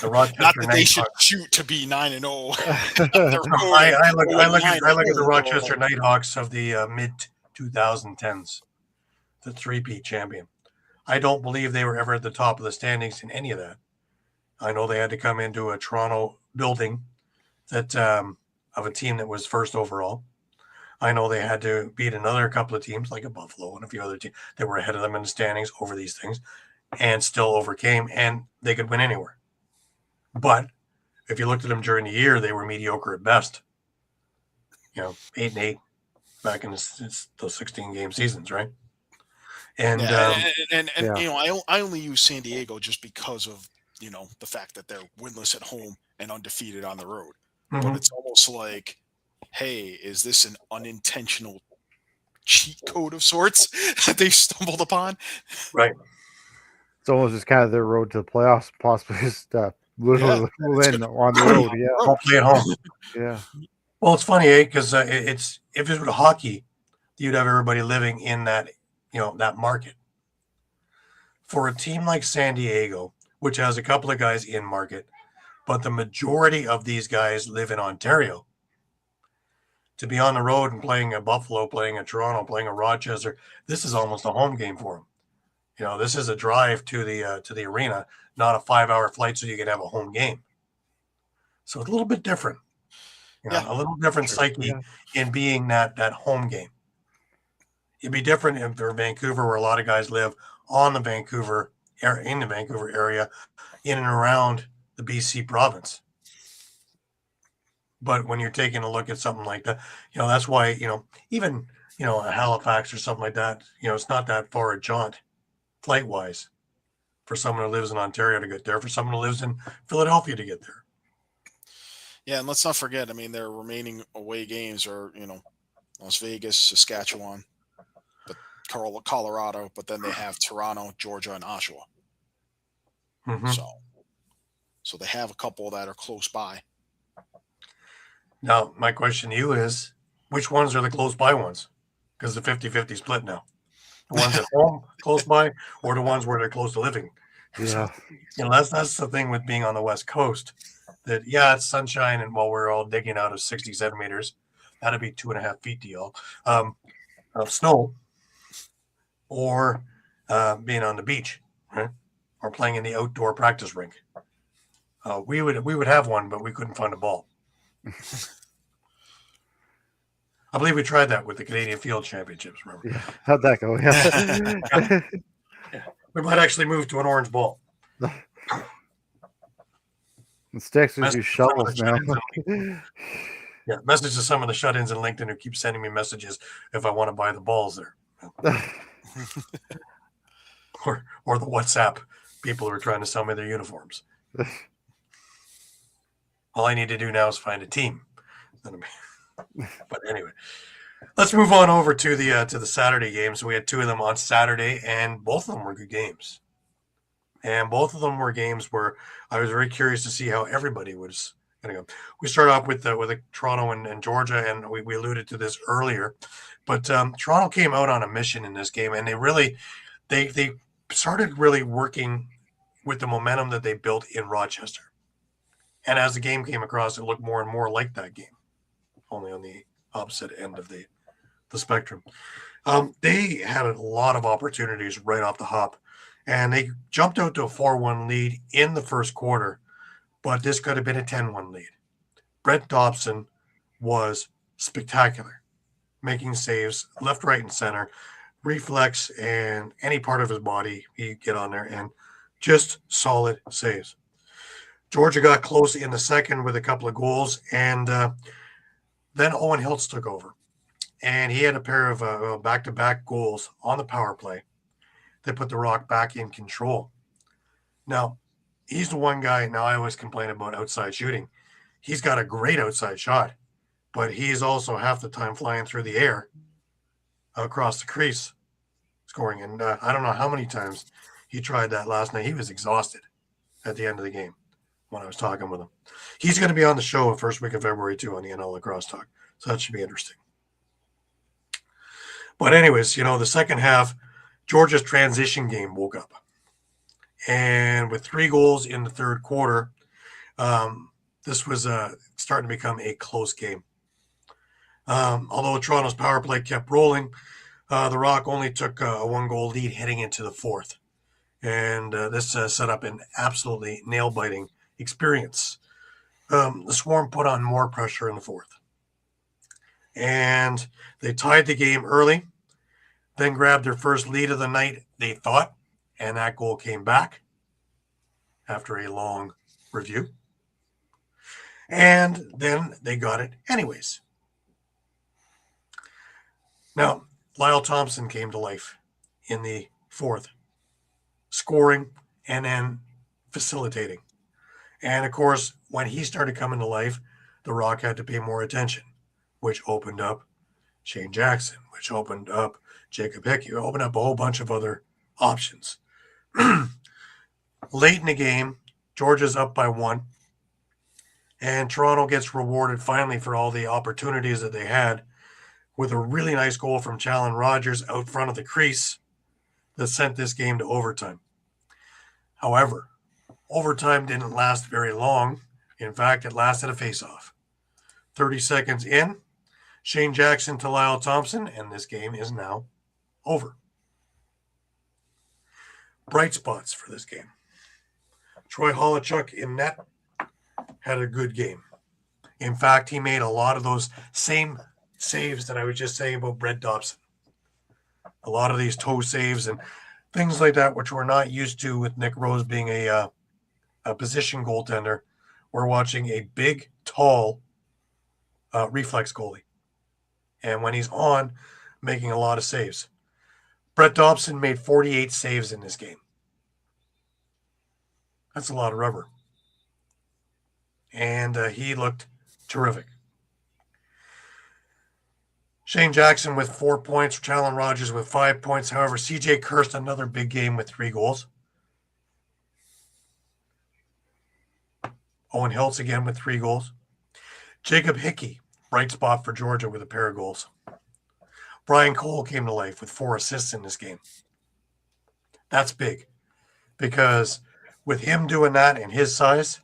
Rochester. Not that they should shoot to be 9-0. I look at the Rochester Nighthawks of the mid 2010s, the 3-peat champion. I don't believe they were ever at the top of the standings in any of that. I know they had to come into a Toronto building that of a team that was first overall. I know they had to beat another couple of teams like a Buffalo and a few other teams that were ahead of them in the standings over these things and still overcame, and they could win anywhere. But if you looked at them during the year, they were mediocre at best. 8-8 back in those 16-game seasons, right? And I only use San Diego just because of the fact that they're winless at home and undefeated on the road. Mm-hmm. But it's almost like, hey, is this an unintentional cheat code of sorts that they stumbled upon? Right. It's almost just kind of their road to the playoffs, possibly just literally win on the road. Yeah, don't play at home. Yeah. Well, it's funny, because if it was hockey, you'd have everybody living in that that market. For a team like San Diego, which has a couple of guys in market, but the majority of these guys live in Ontario. To be on the road and playing a Buffalo, playing a Toronto, playing a Rochester, this is almost a home game for them. You know, this is a drive to the arena, not a 5-hour flight so you can have a home game. So it's a little bit different. You know, a little different psyche in being that home game. It'd be different if they're Vancouver, where a lot of guys live on the Vancouver area, in the Vancouver area, in and around the BC province. But when you're taking a look at something like that, you know, that's why, you know, even, you know, a Halifax or something like that, you know, it's not that far a jaunt flight wise for someone who lives in Ontario to get there, for someone who lives in Philadelphia to get there. Yeah, and let's not forget, I mean, their remaining away games are, you know, Las Vegas, Saskatchewan, but Colorado, but then they have Toronto, Georgia, and Oshawa. Mm-hmm. So they have a couple that are close by. Now, my question to you is, which ones are the close by ones? Because the 50-50 split now. The ones at home close by, or the ones where they're close to living. Yeah. So, you know, that's the thing with being on the West Coast. That, yeah, it's sunshine, and while we're all digging out of 60 centimeters, that'd be 2.5 feet to y'all, of snow, or being on the beach, right? Or playing in the outdoor practice rink. We would have one, but we couldn't find a ball. I believe we tried that with the Canadian Field Championships, remember? Yeah. How'd that go? Yeah. Yeah. We might actually move to an orange ball. The sticks are you shovels now. Yeah, message to some of the shut-ins in LinkedIn who keep sending me messages if I want to buy the balls there. or the WhatsApp people who are trying to sell me their uniforms. All I need to do now is find a team. But anyway, let's move on over to the Saturday games. We had two of them on Saturday, and both of them were good games. And both of them were games where I was very curious to see how everybody was going to go. We start off with the Toronto and Georgia, and we alluded to this earlier. But Toronto came out on a mission in this game, and they started really working with the momentum that they built in Rochester. And as the game came across, it looked more and more like that game, only on the opposite end of the spectrum. They had a lot of opportunities right off the hop, and they jumped out to a 4-1 lead in the first quarter, but this could have been a 10-1 lead. Brent Dobson was spectacular, making saves left, right, and center, reflex, and any part of his body he'd get on there, and just solid saves. Georgia got close in the second with a couple of goals, and then Owen Hiltz took over. And he had a pair of back-to-back goals on the power play that put the Rock back in control. Now, he's the one guy, now I always complain about outside shooting. He's got a great outside shot, but he's also half the time flying through the air across the crease scoring. And I don't know how many times he tried that last night. He was exhausted at the end of the game when I was talking with him. He's going to be on the show the first week of February, too, on the NL Lacrosse Talk. So that should be interesting. But anyways, you know, the second half, Georgia's transition game woke up. And with 3 goals in the third quarter, this was starting to become a close game. Although Toronto's power play kept rolling, the Rock only took a 1-goal lead heading into the fourth. And this set up an absolutely nail-biting experience. The Swarm put on more pressure in the fourth. And they tied the game early, then grabbed their first lead of the night, they thought, and that goal came back after a long review. And then they got it anyways. Now, Lyle Thompson came to life in the fourth, scoring and then facilitating. And, of course, when he started coming to life, the Rock had to pay more attention, which opened up Shane Jackson, which opened up Jacob Hickey, opened up a whole bunch of other options. Late in the game, Georgia's up by 1, and Toronto gets rewarded finally for all the opportunities that they had with a really nice goal from Challen Rogers out front of the crease that sent this game to overtime. However, overtime didn't last very long In fact, it lasted a face-off. 30 seconds in, Shane Jackson to Lyle Thompson, and this game is now over. Bright spots for this game. Troy Holochuk in net had a good game. In fact, he made a lot of those same saves that I was just saying about Brett Dobson. A lot of these toe saves and things like that, which we're not used to with Nick Rose being a position goaltender. We're watching a big, tall reflex goalie. And when he's on, making a lot of saves. Brett Dobson made 48 saves in this game. That's a lot of rubber. And he looked terrific. Shane Jackson with 4 points. Challen Rogers with 5 points. However, CJ Kirst, another big game with 3 goals. Owen Hiltz again with 3 goals. Jacob Hickey, bright spot for Georgia with a pair of goals. Brian Cole came to life with 4 assists in this game. That's big because with him doing that and his size,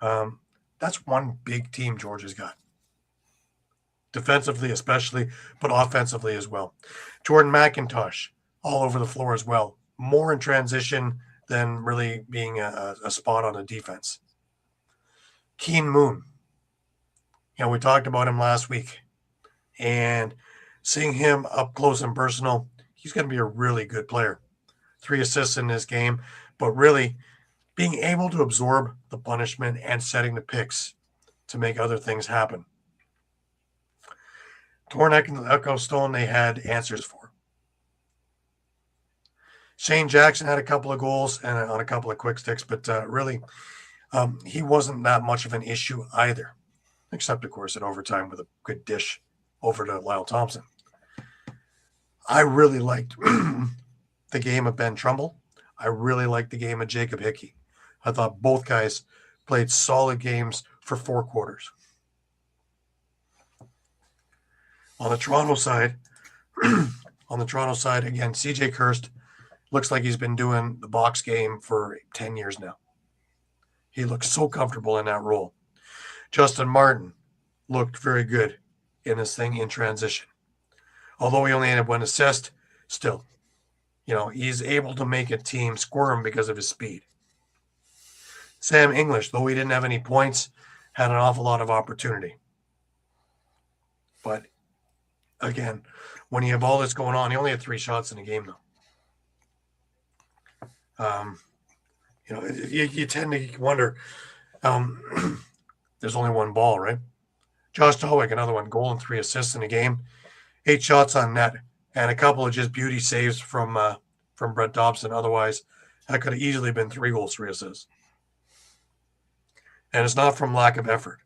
that's one big team Georgia's got. Defensively especially, but offensively as well. Jordan McIntosh all over the floor as well. More in transition than really being a spot on the defense. Keen Moon. We talked about him last week. And seeing him up close and personal, he's going to be a really good player. 3 assists in this game, but really being able to absorb the punishment and setting the picks to make other things happen. Tornek and Echo Stone, they had answers for. Shane Jackson had a couple of goals and on a couple of quick sticks, but really, he wasn't that much of an issue either, except, of course, in overtime with a good dish over to Lyle Thompson. I really liked the game of Ben Trumbull. I really liked the game of Jacob Hickey. I thought both guys played solid games for 4 quarters. On the Toronto side, again, CJ Kirst looks like he's been doing the box game for 10 years now. He looks so comfortable in that role. Justin Martin looked very good in this thing in transition. Although he only had 1 assist, still, he's able to make a team squirm because of his speed. Sam English, though he didn't have any points, had an awful lot of opportunity. But again, when you have all this going on, he only had 3 shots in the game, though. You tend to wonder, there's only 1 ball, right? Josh Tolwick, another 1 goal and 3 assists in the game, 8 shots on net, and a couple of just beauty saves from Brett Dobson. Otherwise, that could have easily been 3 goals, 3 assists. And it's not from lack of effort.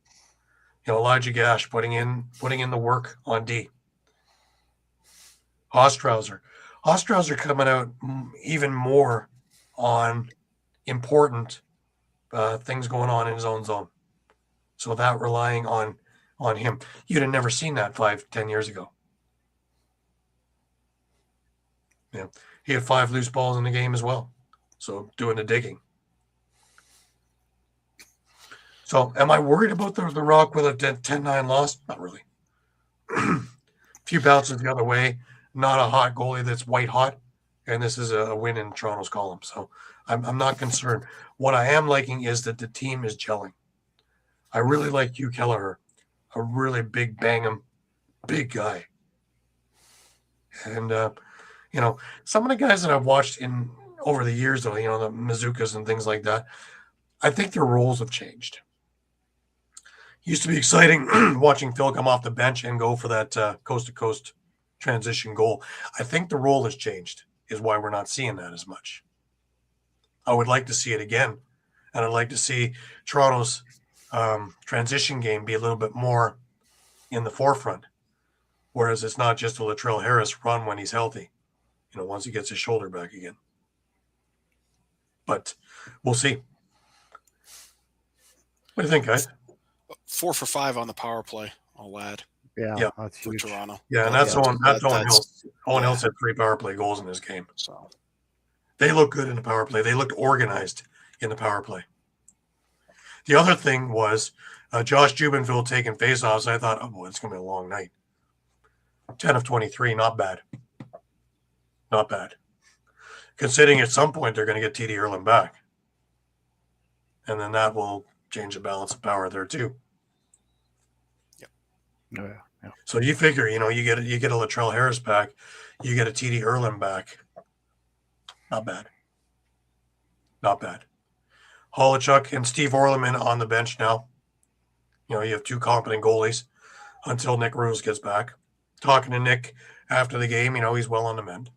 Elijah Gash putting in the work on D. Ostrauser coming out even more on important things going on in his own zone. So that relying on him. You'd have never seen that 5-10 years ago. Yeah. He had 5 loose balls in the game as well. So doing the digging. So am I worried about the Rock with a 10-9 loss? Not really. A few bounces the other way. Not a hot goalie that's white hot. And this is a win in Toronto's column. So I'm not concerned. What I am liking is that the team is gelling. I really like Hugh Kelleher. A really big bang-em, big guy. And, some of the guys that I've watched over the years, though, the Mizukas and things like that, I think their roles have changed. Used to be exciting watching Phil come off the bench and go for that coast-to-coast transition goal. I think the role has changed, is why we're not seeing that as much. I would like to see it again, and I'd like to see Toronto's transition game be a little bit more in the forefront, whereas it's not just a Latrell Harris run when he's healthy, once he gets his shoulder back again. But we'll see. What do you think, guys? 4 for 5 on the power play. I'll add. Yeah, that's for huge. Toronto. Yeah, and that's Owen Hills. Owen Hills had 3 power play goals in this game. So they look good in the power play. They looked organized in the power play. The other thing was Josh Jubenville taking faceoffs. I thought, oh boy, it's going to be a long night. 10 of 23, not bad. Not bad. Considering at some point they're going to get TD Erlin back. And then that will change the balance of power there too. Yep. Oh, yeah. So you figure, you get a Latrell Harris back, you get a TD Erlin back. Not bad. Not bad. Kostiuk and Steve Orleman on the bench now. You have two competent goalies until Nick Rose gets back. Talking to Nick after the game, he's well on the mend.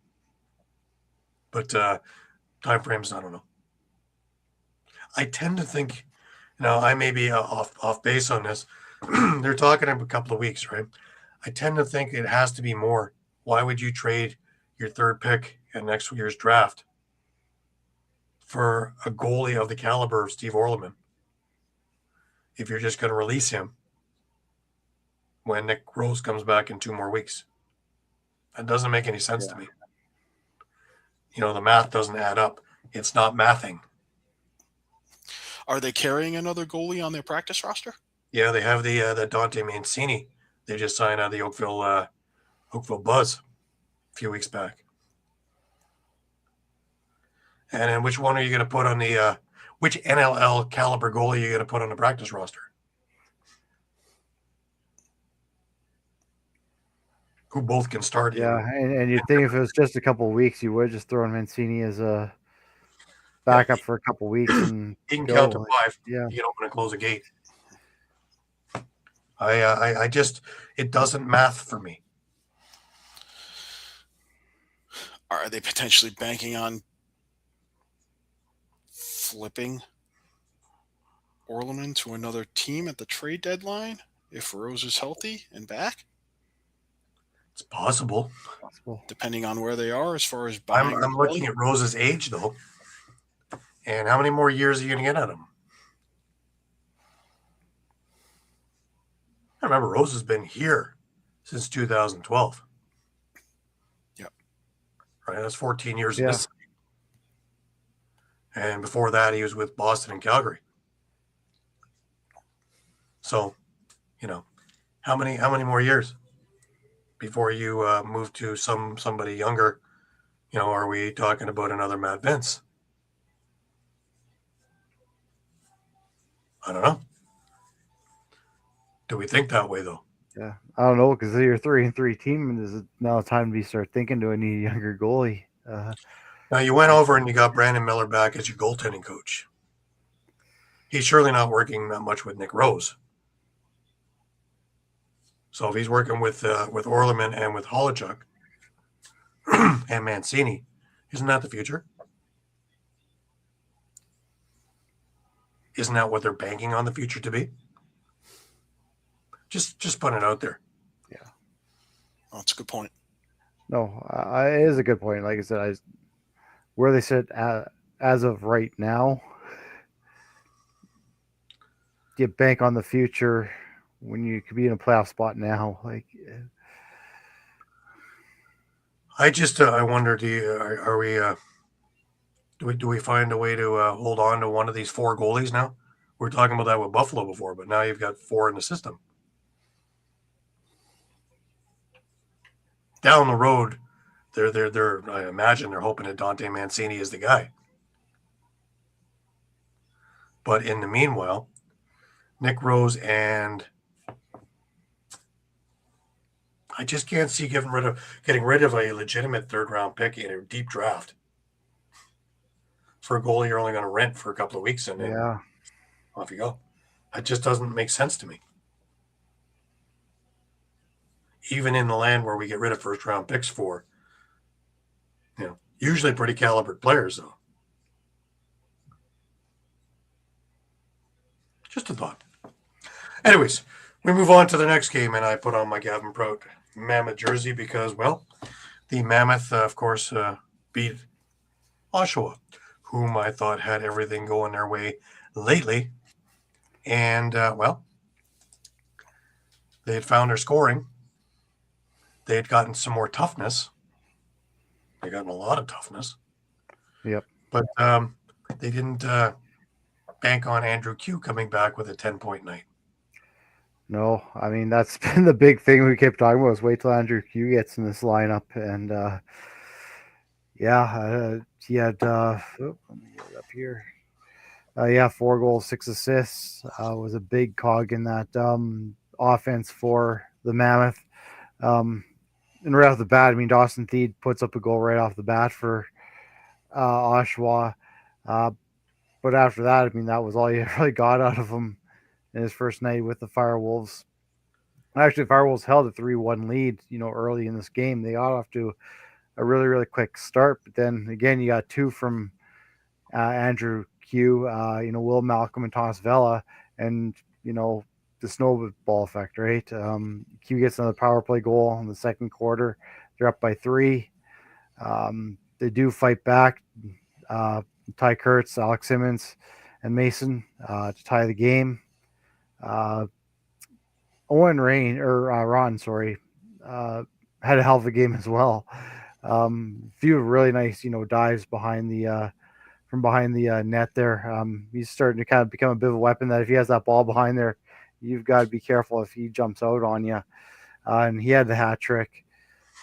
But time frames, I don't know. I tend to think, I may be off base on this. They're talking a couple of weeks, right? I tend to think it has to be more. Why would you trade your third pick in next year's draft for a goalie of the caliber of Steve Orleman if you're just going to release him when Nick Rose comes back in 2 more weeks? That doesn't make any sense to me. The math doesn't add up. It's not mathing. Are they carrying another goalie on their practice roster? Yeah, they have the Dante Mancini. They just signed out of the Oakville Buzz a few weeks back. And then which one are you going to put on the which NLL caliber goalie are you going to put on the practice roster? Who both can start. Yeah, and you'd think if it was just a couple of weeks, you would just throw in Mancini as a backup for a couple of weeks and he can go. count to 5. Yeah, He can open and close a gate. I just, it doesn't math for me. Are they potentially banking on flipping Orleman to another team at the trade deadline if Rose is healthy and back? It's possible. Depending on where they are as far as buying. I'm looking at Rose's age, though. And how many more years are you going to get out of him? I remember Rose has been here since 2012. Yep. Right, that's 14 years in this city. And before that, he was with Boston and Calgary. So, how many more years before you move to somebody younger? Are we talking about another Matt Vince? I don't know. Do we think that way, though? Yeah, I don't know, because you're 3-3 team, and is it now time to start thinking, do I need a younger goalie? Now, you went over and you got Brandon Miller back as your goaltending coach. He's surely not working that much with Nick Rose. So if he's working with Orleman and with Kostiuk and Mancini, isn't that the future? Isn't that what they're banking on the future to be? Just put it out there. Yeah. Oh, that's a good point. No, it is a good point. Like I said, where they sit as of right now, you bank on the future when you could be in a playoff spot now. Like, I just I wonder, do we find a way to hold on to one of these 4 goalies now? We were talking about that with Buffalo before, but now you've got 4 in the system. Down the road, they're I imagine they're hoping that Dante Mancini is the guy. But in the meanwhile, Nick Rose and I just can't see getting rid of a legitimate 3rd-round pick in a deep draft for a goalie you're only going to rent for a couple of weeks and then off you go. That just doesn't make sense to me. Even in the land where we get rid of 1st-round picks for, usually pretty calibered players, though. Just a thought. Anyways, we move on to the next game, and I put on my Gavin Prout Mammoth jersey because, well, the Mammoth, of course, beat Oshawa, whom I thought had everything going their way lately. And, well, they had found their scoring. They had gotten some more toughness. They gotten a lot of toughness. Yep. But they didn't bank on Andrew Q coming back with a 10-point night. No, I mean that's been the big thing we kept talking about. Is wait till Andrew Q gets in this lineup, and he had. Let me get it up here. 4 goals, 6 assists. Was a big cog in that offense for the Mammoth. And right off the bat, I mean, Dawson Theed puts up a goal right off the bat for Oshawa. But after that, I mean, that was all you really got out of him in his first night with the Firewolves. Actually, the Firewolves held a 3-1 lead, early in this game. They got off to a really, really quick start. But then again, you got 2 from Andrew Q, Will Malcolm and Thomas Vela, and, the snowball effect, right? Q gets another power play goal in the second quarter. They're up by 3. They do fight back. Ty Kurtz, Alex Simmons, and Mason to tie the game. Ron, had a hell of a game as well. Few really nice, dives behind the from behind the net there. He's starting to kind of become a bit of a weapon that if he has that ball behind there, you've got to be careful if he jumps out on you. And he had the hat trick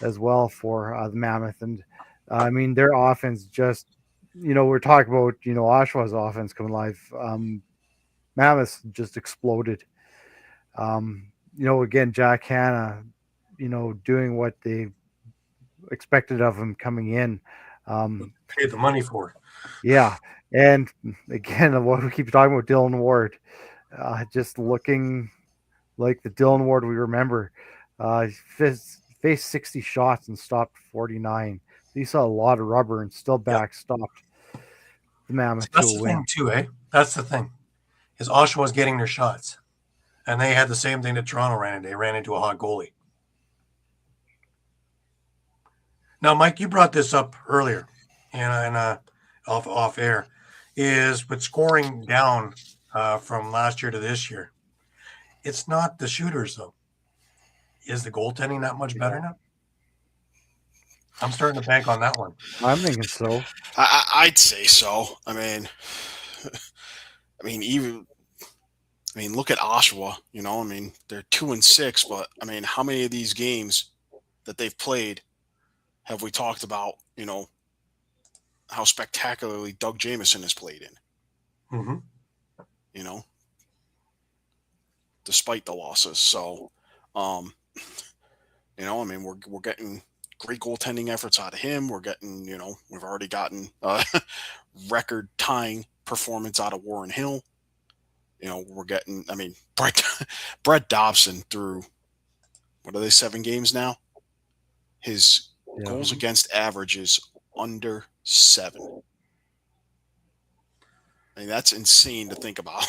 as well for the Mammoth. And I mean, their offense just, we're talking about, Oshawa's offense coming live. Mammoth just exploded. Again, Jack Hanna, doing what they expected of him coming in. Paid the money for it. Yeah. And again, what we keep talking about, Dylan Ward, just looking like the Dylan Ward we remember. Faced 60 shots and stopped 49. He saw a lot of rubber and still backstopped the Mammoth That's to the a win. thing too, eh? That's the thing. Is Oshawa's getting their shots. And they had the same thing that Toronto ran into. They ran into a hot goalie. Now, Mike, you brought this up earlier and off air, is with scoring down from last year to this year. It's not the shooters, though. Is the goaltending that much better now? I'm starting to bank on that one. I'm thinking so. I'd say so. I mean, look at Oshawa. They're 2-6, but I mean, how many of these games that they've played have we talked about? How spectacularly Doug Jamieson has played in. Mm-hmm. Despite the losses. So, we're getting great goaltending efforts out of him. We're getting, we've already gotten record tying performance out of Warren Hill. We're getting, Brett Dobson through, 7 games now? His goals against average is under 7. I mean, that's insane to think about.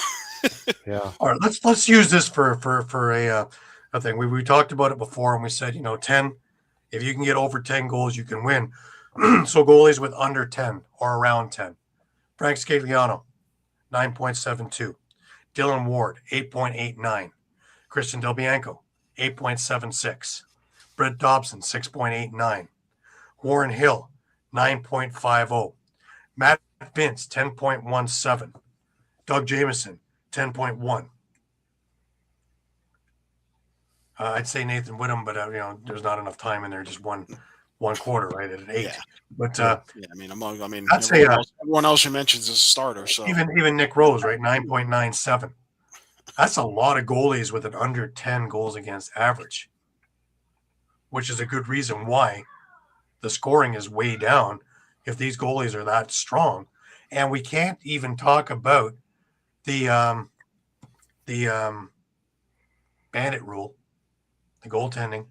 Yeah. All right, let's use this for a thing. We talked about it before, and we said 10. If you can get over 10 goals, you can win. So goalies with under 10 or around 10. Frank Scagliano, 9.72. Dylan Ward, 8.89. Christian Del Bianco, 8.76. Brett Dobson, 6.89. Warren Hill, 9.50. Matt Vince, 10.17. Doug Jamieson, 10.1. I'd say Nathan Whittam, but there's not enough time in there. Just one quarter, right, at an 8. Yeah. But I'd say everyone else you mentioned is a starter. So even Nick Rose, right, 9.97. That's a lot of goalies with an under 10 goals against average, which is a good reason why the scoring is way down if these goalies are that strong. And we can't even talk about the bandit rule, the goaltending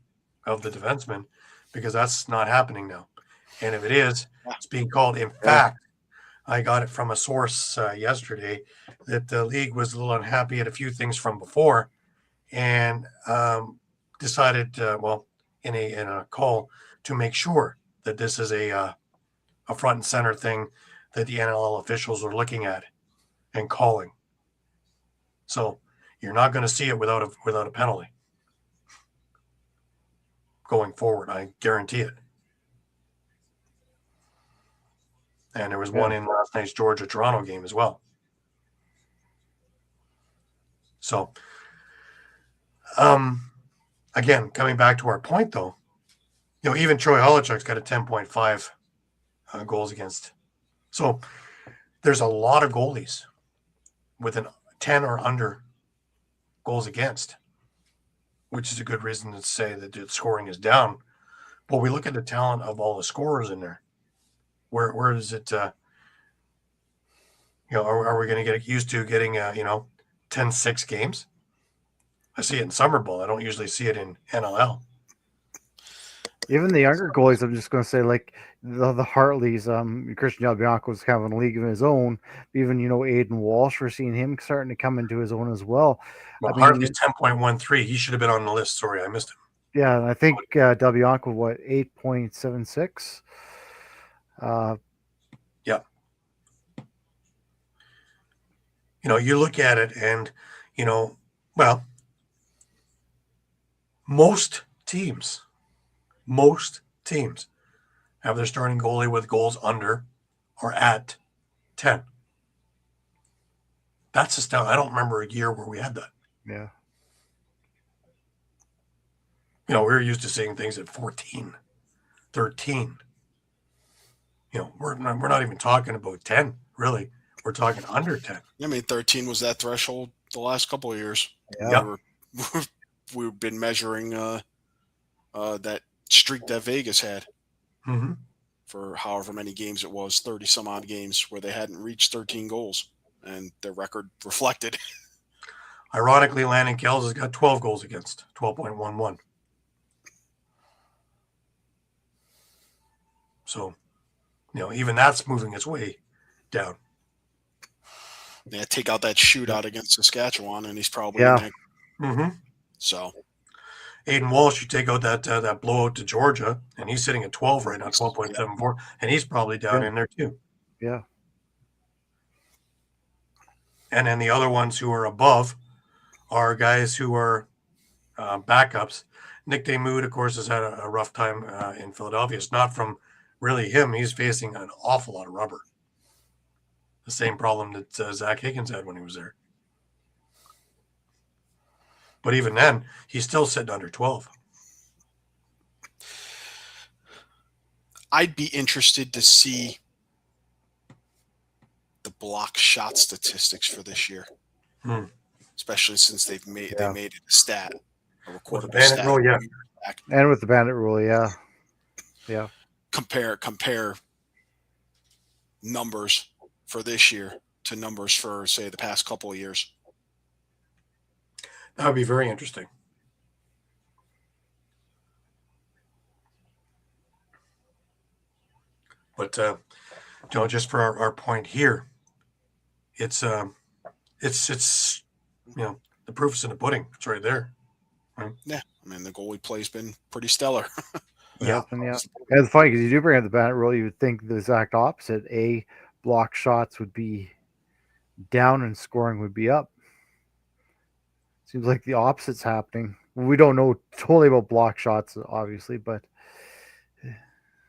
of the defenseman, because that's not happening now. And if it is, it's being called. In fact, I got it from a source yesterday that the league was a little unhappy at a few things from before, and decided, in a call to make sure that this is a front and center thing that the NLL officials are looking at and calling. So you're not going to see it without a penalty going forward. I guarantee it. And there was one in last night's Georgia-Toronto game as well. So, again, coming back to our point though, even Troy Holochuk's got a 10.5 goals against. So there's a lot of goalies with an 10 or under goals against, which is a good reason to say that the scoring is down. But we look at the talent of all the scorers in there. Where is it? Are we going to get used to getting 10-6 games? I see it in summer ball. I don't usually see it in NLL. Even the younger goalies, I'm just going to say, like the Hartleys, Christian Del Bianco was kind of in a league of his own. Even Aiden Walsh, we're seeing him starting to come into his own as well. Well, Hartley's 10.13. He should have been on the list. Sorry, I missed him. Yeah, and I think Del Bianco, 8.76. Yeah. You look at it, and most teams have their starting goalie with goals under or at 10. That's astounding. I don't remember a year where we had that. Yeah. We were used to seeing things at 14, 13. We're not even talking about 10, really. We're talking under 10. I mean, 13 was that threshold the last couple of years. Yeah. We've been measuring that streak that Vegas had for however many games it was, 30 some odd games where they hadn't reached 13 goals, and their record reflected. Ironically, Landon Kells has got 12 goals against, 12.11. So, even that's moving its way down. Yeah, take out that shootout against Saskatchewan, and he's probably in there. Mm-hmm. So, Aiden Walsh, you take out that blowout to Georgia, and he's sitting at 12 right now, 12.74, and he's probably down in there too. Yeah. And then the other ones who are above are guys who are backups. Nick Demood, of course, has had a rough time in Philadelphia. It's not from really him. He's facing an awful lot of rubber. The same problem that Zach Higgins had when he was there. But even then, he's still sitting under 12. I'd be interested to see the block shot statistics for this year, especially since they made it a stat, a recordable stat. Rule, yeah. And with the bandit rule, yeah. Compare numbers for this year to numbers for, say, the past couple of years. That would be very interesting. But just for our point here, it's the proof's in the pudding. It's right there. Right? Yeah, I mean the goalie play's been pretty stellar. Yeah. And it's funny because you do bring up the bandit rule. You would think the exact opposite. Block shots would be down and scoring would be up. Seems like the opposite's happening. We don't know totally about block shots, obviously, but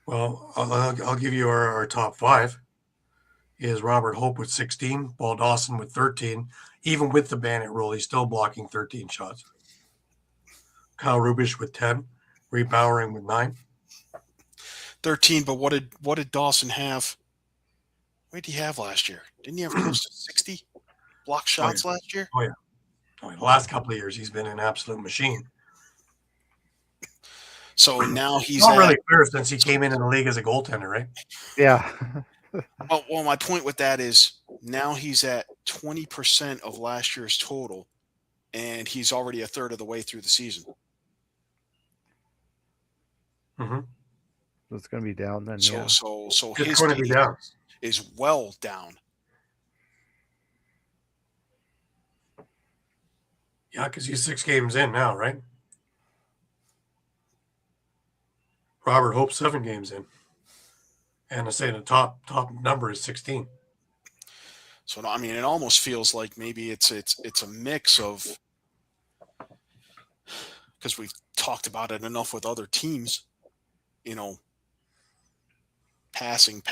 well, I'll give you our top 5. Is Robert Hope with 16, Paul Dawson with 13. Even with the bandit rule, he's still blocking 13 shots. Kyle Rubish with 10, Reed Bowering with 9. 13, but what did Dawson have? What did he have last year? Didn't he have close to 60 block shots last year? Oh, yeah. The last couple of years, he's been an absolute machine. So now he's not really fair since he came into the league as a goaltender, right? Yeah. Well, my point with that is now he's at 20% of last year's total, and he's already a third of the way through the season. So it's going to be down then. So his going to be down. Is well down. Yeah, because he's 6 games in now, right? Robert Hope 7 games in, and I say the top number is 16. So I mean, it almost feels like maybe it's a mix of, because we've talked about it enough with other teams, passing,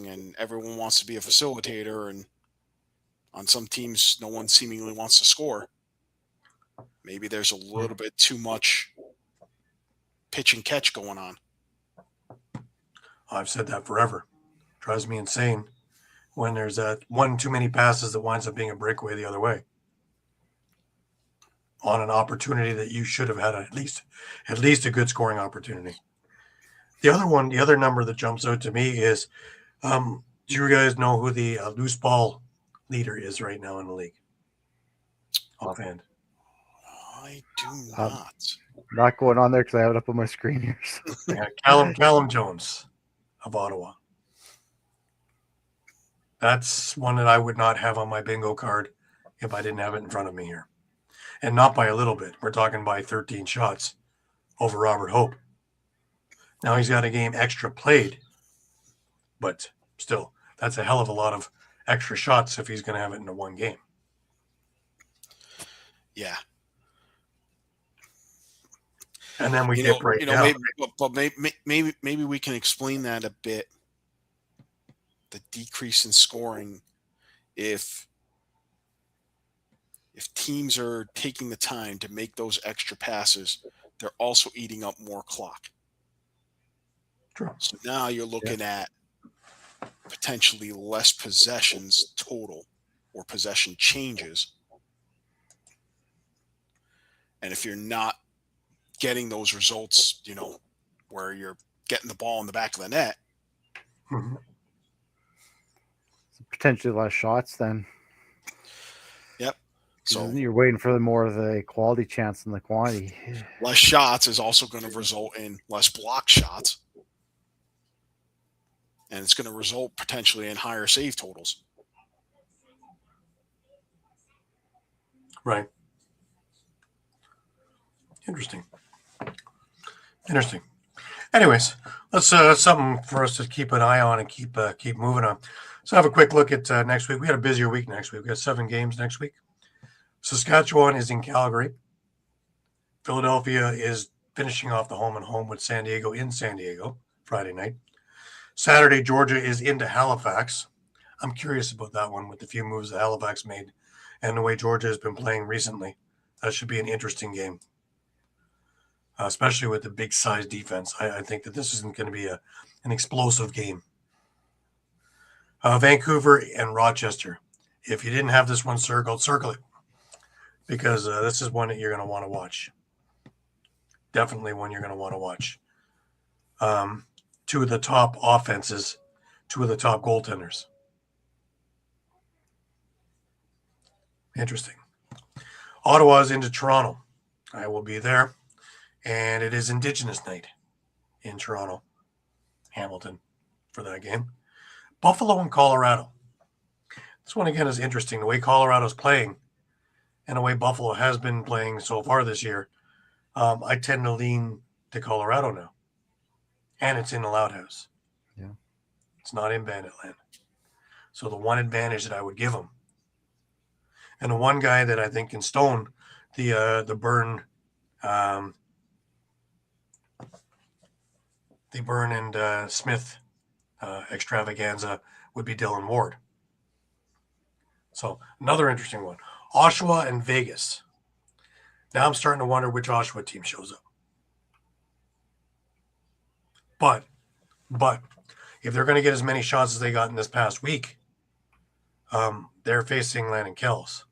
and everyone wants to be a facilitator, and On some teams, no one seemingly wants to score. Maybe there's a little bit too much pitch and catch going on. I've said that forever. Drives me insane when there's one too many passes that winds up being a breakaway the other way on an opportunity that you should have had at least a good scoring opportunity. The other number that jumps out to me is, do you guys know who the loose ball leader is right now in the league? Offhand. I do not. Not going on there because I have it up on my screen here. So. Yeah, Callum Jones of Ottawa. That's one that I would not have on my bingo card if I didn't have it in front of me here. And not by a little bit. We're talking by 13 shots over Robert Hope. Now he's got a game extra played, but still, that's a hell of a lot of extra shots if he's going to have it in one game. Yeah. And then we get right now. Maybe we can explain that a bit. The decrease in scoring, if teams are taking the time to make those extra passes, they're also eating up more clock. True. So now you're looking at potentially less possessions total or possession changes. And if you're not getting those results, where you're getting the ball in the back of the net, mm-hmm. Potentially less shots then. Yep. So you're waiting for more of the quality chance than the quantity. Less shots is also going to result in less block shots. And it's going to result potentially in higher save totals. Right. Interesting. Anyways, let's something for us to keep an eye on and keep moving on. So have a quick look at next week. We had a busier week next week. We got 7 games next week. Saskatchewan is in Calgary. Philadelphia is finishing off the home and home with San Diego in San Diego Friday night. Saturday, Georgia is into Halifax. I'm curious about that one with the few moves that Halifax made and the way Georgia has been playing recently. That should be an interesting game, especially with the big size defense. I think that this isn't going to be an explosive game. Vancouver and Rochester. If you didn't have this one circled, circle it, because this is one that you're going to want to watch. Definitely one you're going to want to watch. 2 of the top offenses, 2 of the top goaltenders. Interesting. Ottawa is into Toronto. I will be there. And it is Indigenous Night in Toronto, Hamilton, for that game. Buffalo and Colorado. This one, again, is interesting. The way Colorado's playing and the way Buffalo has been playing so far this year, I tend to lean to Colorado now. And it's in the Loud House. Yeah. It's not in Banditland. So the one advantage that I would give them, and the one guy that I think can stone the Burn and Smith extravaganza would be Dylan Ward. So another interesting one. Oshawa and Vegas. Now I'm starting to wonder which Oshawa team shows up. But if they're going to get as many shots as they got in this past week, they're facing Landon Kells.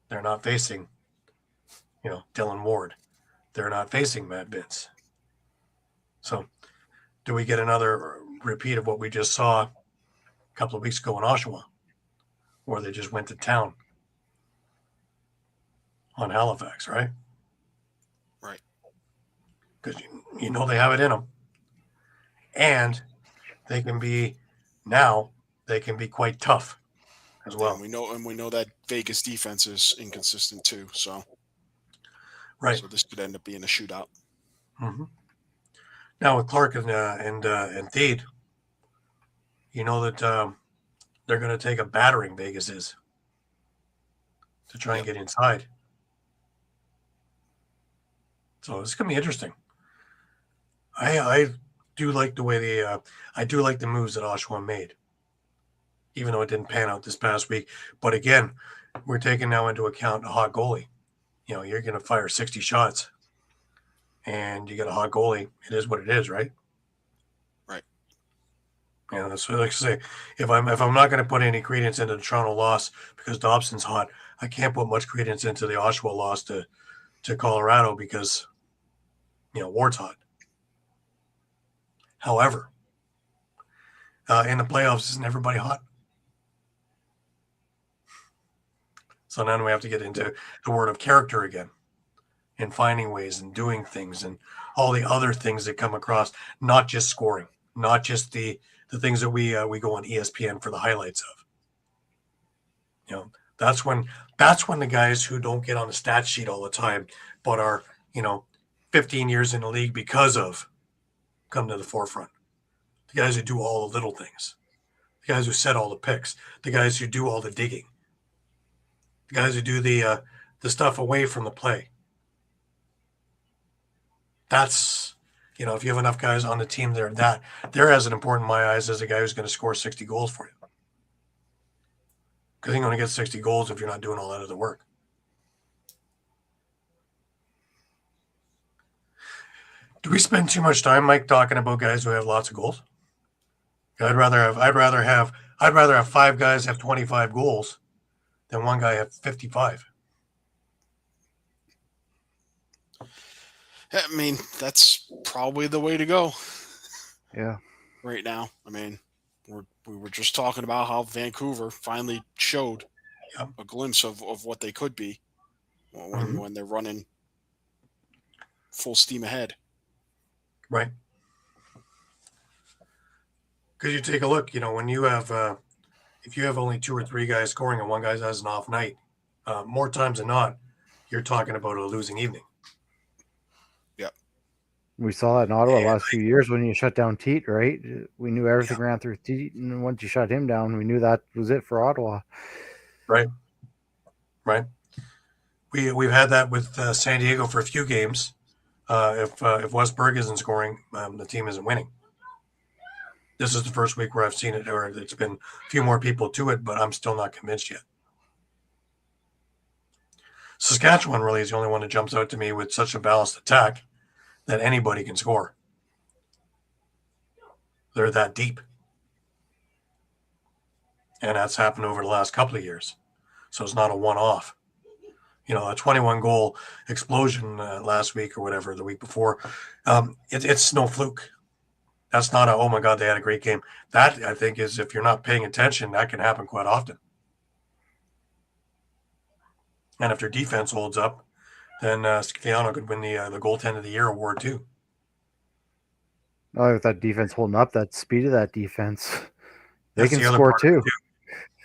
They're not facing, Dylan Ward. They're not facing Matt Bitz. So do we get another repeat of what we just saw a couple of weeks ago in Oshawa, where they just went to town on Halifax, right? Right. Because they have it in them. And they can be quite tough as well. And we know that Vegas defense is inconsistent too. So, right. So this could end up being a shootout. Mm-hmm. Now with Clark and Theed, that they're going to take a battering. Vegas is to try and get inside. So it's going to be interesting. I do like the way I do like the moves that Oshawa made. even though it didn't pan out this past week. But again, we're taking now into account a hot goalie. You're going to fire 60 shots, and you get a hot goalie. It is what it is, right? Right. That's what I like to say. If I'm not going to put any credence into the Toronto loss because Dobson's hot, I can't put much credence into the Oshawa loss to Colorado because Ward's hot. However, in the playoffs, isn't everybody hot? So now we have to get into the word of character again, and finding ways and doing things and all the other things that come across, not just scoring, not just the things that we go on ESPN for the highlights of. That's when the guys who don't get on the stat sheet all the time, but are 15 years in the league because of, come to the forefront. The guys who do all the little things, the guys who set all the picks, the guys who do all the digging, the guys who do the stuff away from the play. That's, if you have enough guys on the team they're as important in my eyes as a guy who's going to score 60 goals for you. Because you're going to get 60 goals if you're not doing all that other work. Do we spend too much time, Mike, talking about guys who have lots of goals? I'd rather have 5 guys have 25 goals than one guy have 55. I mean, that's probably the way to go. Yeah. Right now, I mean, we were just talking about how Vancouver finally showed a glimpse of what they could be when they're running full steam ahead. Right. Because you take a look, when you have, if you have only 2 or 3 guys scoring and one guy has an off night, more times than not, you're talking about a losing evening. Yep. We saw that in Ottawa last few years when you shut down Teat, right? We knew everything ran through Teat, and once you shut him down, we knew that was it for Ottawa. Right. Right. We've had that with San Diego for a few games. If Westberg isn't scoring, the team isn't winning. This is the first week where I've seen it, or it's been a few more people to it, but I'm still not convinced yet. Saskatchewan really is the only one that jumps out to me with such a balanced attack that anybody can score. They're that deep. And that's happened over the last couple of years. So it's not a one-off. A 21-goal explosion last week or whatever, the week before, it's no fluke. That's not oh my God, they had a great game. That, I think, is if you're not paying attention, that can happen quite often. And if their defense holds up, then Scagliano could win the goaltender of the year award too. Oh, with that defense holding up, that speed of that defense, they can score too.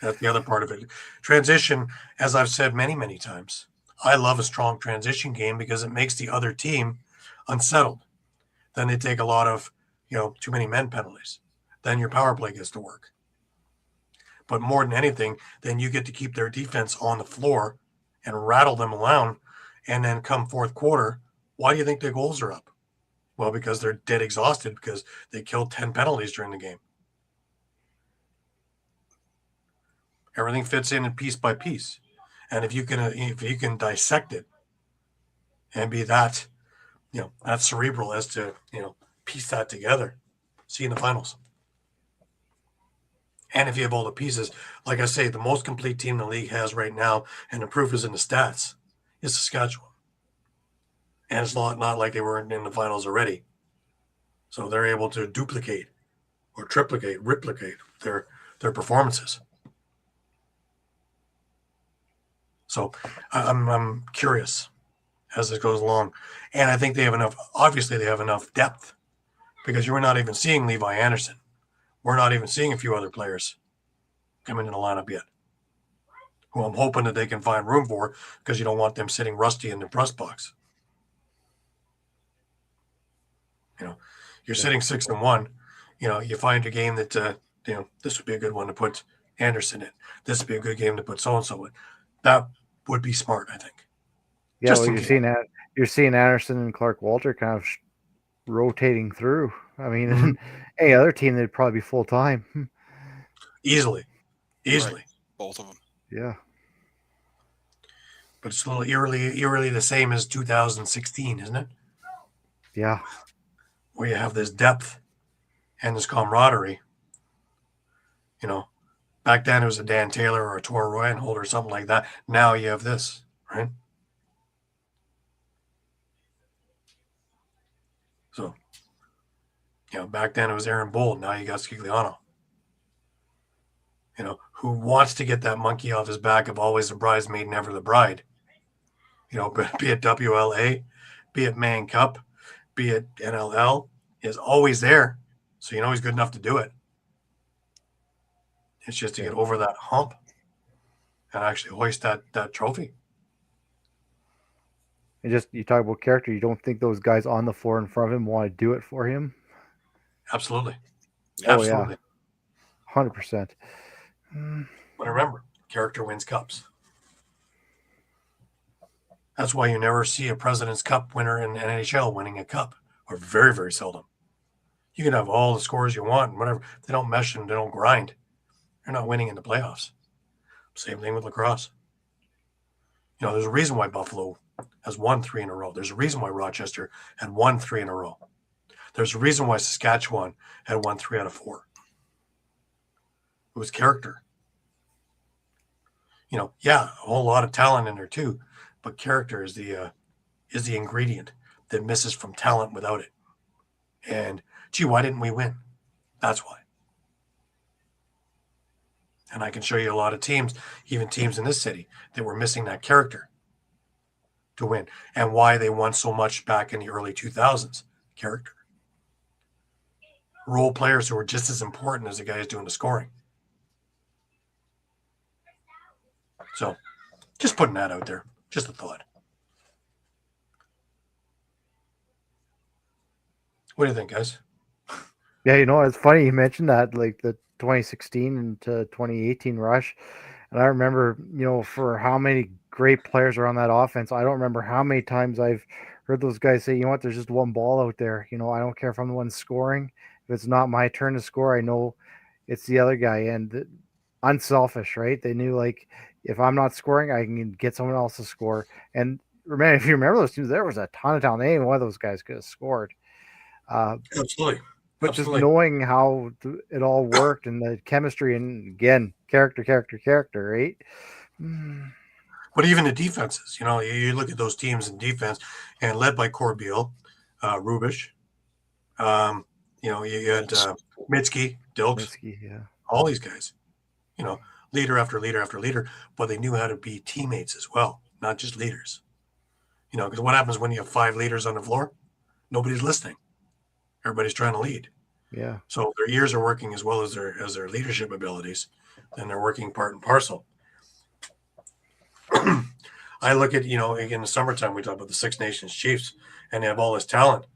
That's the other part of it. Transition, as I've said many, many times, I love a strong transition game because it makes the other team unsettled. Then they take a lot of too many men penalties. Then your power play gets to work. But more than anything, then you get to keep their defense on the floor and rattle them around. And then come fourth quarter, why do you think their goals are up? Well, because they're dead exhausted because they killed 10 penalties during the game. Everything fits in piece by piece. And if you can dissect it and be that, that cerebral as to, piece that together, see in the finals. And if you have all the pieces, like I say, the most complete team the league has right now, and the proof is in the stats, is Saskatchewan. And it's not like they weren't in the finals already. So they're able to duplicate or replicate their performances. So I'm curious as it goes along. And I think they have enough depth, because you're not even seeing Levi Anderson. We're not even seeing a few other players come into the lineup yet, who I'm hoping that they can find room for, because you don't want them sitting rusty in the press box. You're sitting 6-1. You find a game that this would be a good one to put Anderson in. This would be a good game to put so and so in. That would be smart, I think. Yeah, well, you're seeing Anderson and Clark Walter kind of rotating through. I mean, any other team, they'd probably be full time. Easily. easily. Right. Both of them. Yeah. But it's a little eerily the same as 2016, isn't it? Yeah. Where you have this depth and this camaraderie. You know, back then it was a Dan Taylor or a Tor Reinhold or something like that. Now you have this, right? So, back then it was Aaron Bold. Now you got Scigliano. Who wants to get that monkey off his back of always the bridesmaid, never the bride. Be it WLA, be it Man Cup, be it NLL, is always there. So he's good enough to do it. It's just to get over that hump and actually hoist that trophy. And just, you talk about character, you don't think those guys on the floor in front of him want to do it for him? Absolutely. Oh, Absolutely. Yeah. 100%. But remember, character wins cups. That's why you never see a President's Cup winner in NHL winning a cup, or very, very seldom. You can have all the scores you want and whatever. If they don't mesh and they don't grind, you're not winning in the playoffs. Same thing with lacrosse. There's a reason why Buffalo has won 3 in a row. There's a reason why Rochester had won 3 in a row. There's a reason why Saskatchewan had won 3 out of 4. It was character. A whole lot of talent in there too, but character is the ingredient that misses from talent without it. And gee, why didn't we win? That's why. And I can show you a lot of teams, even teams in this city, that were missing that character to win, and why they won so much back in the early 2000s. Character. Role players who were just as important as the guys doing the scoring. So, just putting that out there. Just a thought. What do you think, guys? Yeah, it's funny you mentioned that, like the 2016 and to 2018 rush. And I remember, for how many great players are on that offense, I don't remember how many times I've heard those guys say, there's just one ball out there. I don't care if I'm the one scoring. If it's not my turn to score, I know it's the other guy. And unselfish, right? They knew, like, if I'm not scoring, I can get someone else to score. And remember, if you remember those teams, there was a ton of talent. Any one of those guys could have scored. Absolutely. But just knowing how it all worked and the chemistry, and again, character, right? But even the defenses, you look at those teams in defense, and led by Corbeil, Rubish, you had Mitski, Dilks, yeah. All these guys, leader after leader after leader, but they knew how to be teammates as well, not just leaders. Because what happens when you have 5 leaders on the floor? Nobody's listening. Everybody's trying to lead. Yeah. So their ears are working as well as their leadership abilities, and they're working part and parcel. I look at, in the summertime, we talk about the Six Nations Chiefs, and they have all this talent,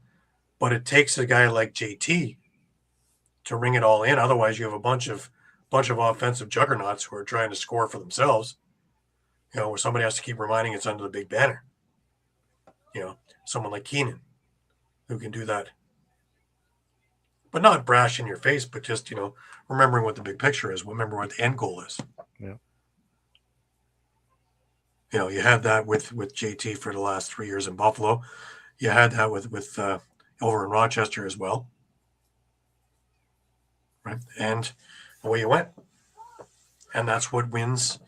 but it takes a guy like JT to ring it all in. Otherwise, you have a bunch of offensive juggernauts who are trying to score for themselves. Where somebody has to keep reminding it's under the big banner. Someone like Keenan, who can do that, but not brash in your face, but just remembering what the big picture is. Remember what the end goal is. Yeah. You had that with JT for the last 3 years in Buffalo. You had that with over in Rochester as well. Right. And away you went. And that's what wins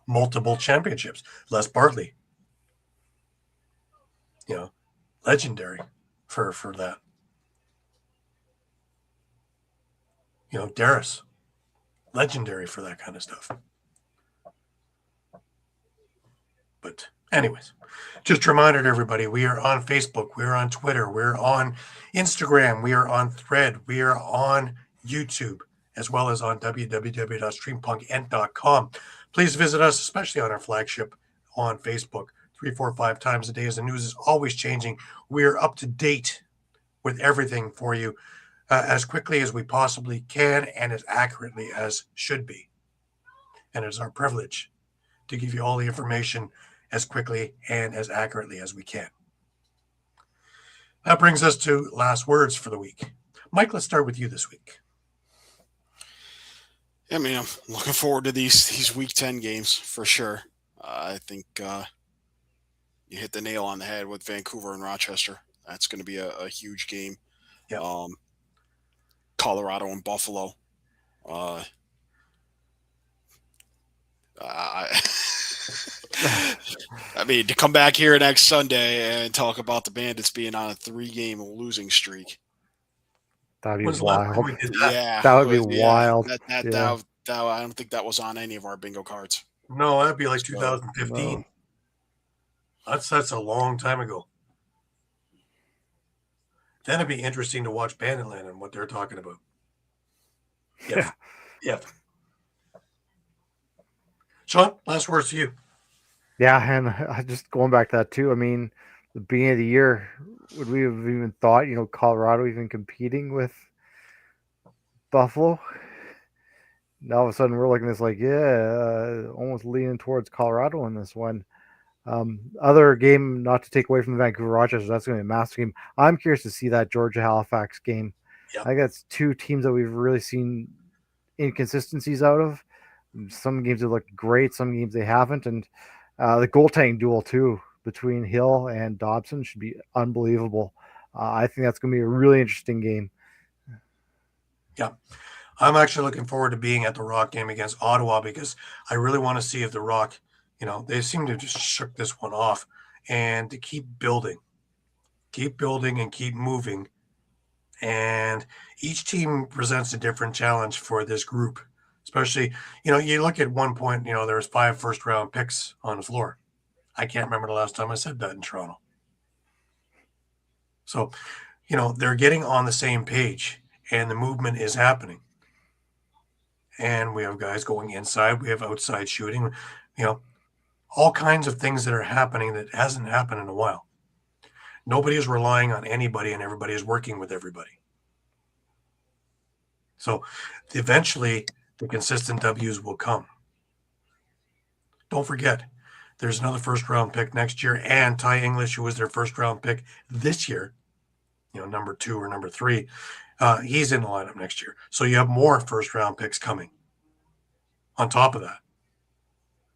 multiple championships. Les Bartley. Legendary for that. Darris. Legendary for that kind of stuff. But anyways, just a reminder to everybody, we are on Facebook, we're on Twitter, we're on Instagram, we are on Thread, we are on YouTube, as well as on www.streampunkentertainment.com. Please visit us, especially on our flagship on Facebook, 3, 4, 5 times a day, as the news is always changing. We're up to date with everything for you as quickly as we possibly can and as accurately as should be. And it's our privilege to give you all the information as quickly and as accurately as we can. That brings us to last words for the week. Mike, let's start with you this week. I mean, I'm looking forward to these Week 10 games for sure. I think you hit the nail on the head with Vancouver and Rochester. That's going to be a huge game. Yeah. Colorado and Buffalo. I, I mean, to come back here next Sunday and talk about the Bandits being on a 3-game losing streak. That'd be When's the last time wild. we did that? Yeah, That would be wild. That, Yeah. I don't think that was on any of our bingo cards. No, that'd be like So, 2015. No. That's a long time ago. Then it'd be interesting to watch Banditland and what they're talking about. Yeah. Yeah. Shawn, last words to you. Yeah, and just going back to that too. I mean, the beginning of the year, would we have even thought, Colorado even competing with Buffalo? Now all of a sudden we're looking at this like, almost leaning towards Colorado in this one. Other game, not to take away from the Vancouver Rochester, that's going to be a massive game. I'm curious to see that Georgia Halifax game. Yep. I think that's two teams that we've really seen inconsistencies out of. Some games have looked great, some games they haven't, and the goaltending duel too between Hill and Dobson should be unbelievable. I think that's going to be a really interesting game. Yeah. I'm actually looking forward to being at the Rock game against Ottawa because I really want to see if the Rock, they seem to have just shook this one off, and to keep building and keep moving. And each team presents a different challenge for this group, especially, you look at one point, there was 5 first-round picks on the floor. I can't remember the last time I said that in Toronto. So, they're getting on the same page, and the movement is happening. And we have guys going inside. We have outside shooting, all kinds of things that are happening that hasn't happened in a while. Nobody is relying on anybody, and everybody is working with everybody. So eventually the consistent W's will come. Don't forget, there's another first-round pick next year, and Ty English, who was their first-round pick this year, number 2 or number 3, he's in the lineup next year. So you have more first-round picks coming on top of that.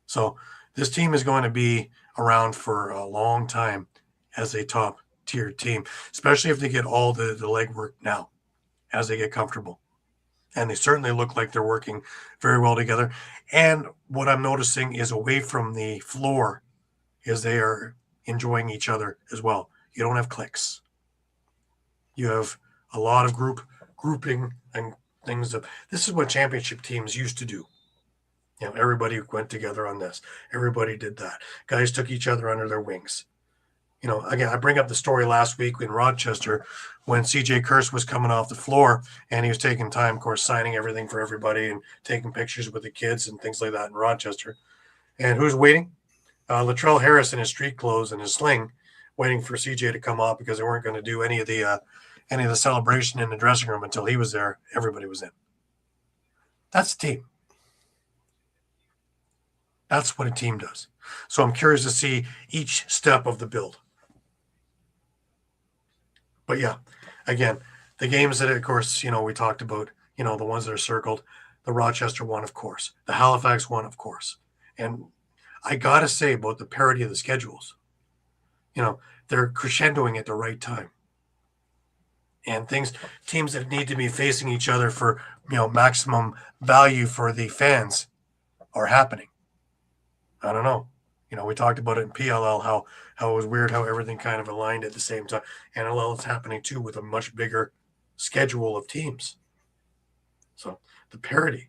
So this team is going to be around for a long time as a top-tier team, especially if they get all the legwork now as they get comfortable. And they certainly look like they're working very well together. And what I'm noticing is away from the floor is they are enjoying each other as well. You don't have cliques. You have a lot of grouping and things. This is what championship teams used to do. Everybody went together on this. Everybody did that. Guys took each other under their wings. Again, I bring up the story last week in Rochester when CJ Kurse was coming off the floor and he was taking time, of course, signing everything for everybody and taking pictures with the kids and things like that in Rochester. And who's waiting? Latrell Harris in his street clothes and his sling, waiting for CJ to come off because they weren't going to do any of the celebration in the dressing room until he was there. Everybody was in. That's a team. That's what a team does. So I'm curious to see each step of the build. But yeah, again, the games that, of course, we talked about, the ones that are circled, the Rochester one, of course, the Halifax one, of course. And I got to say about the parity of the schedules, they're crescendoing at the right time. And teams that need to be facing each other for, maximum value for the fans are happening. I don't know. We talked about it in PLL, how it was weird how everything kind of aligned at the same time. NLL is happening too with a much bigger schedule of teams. So the parity,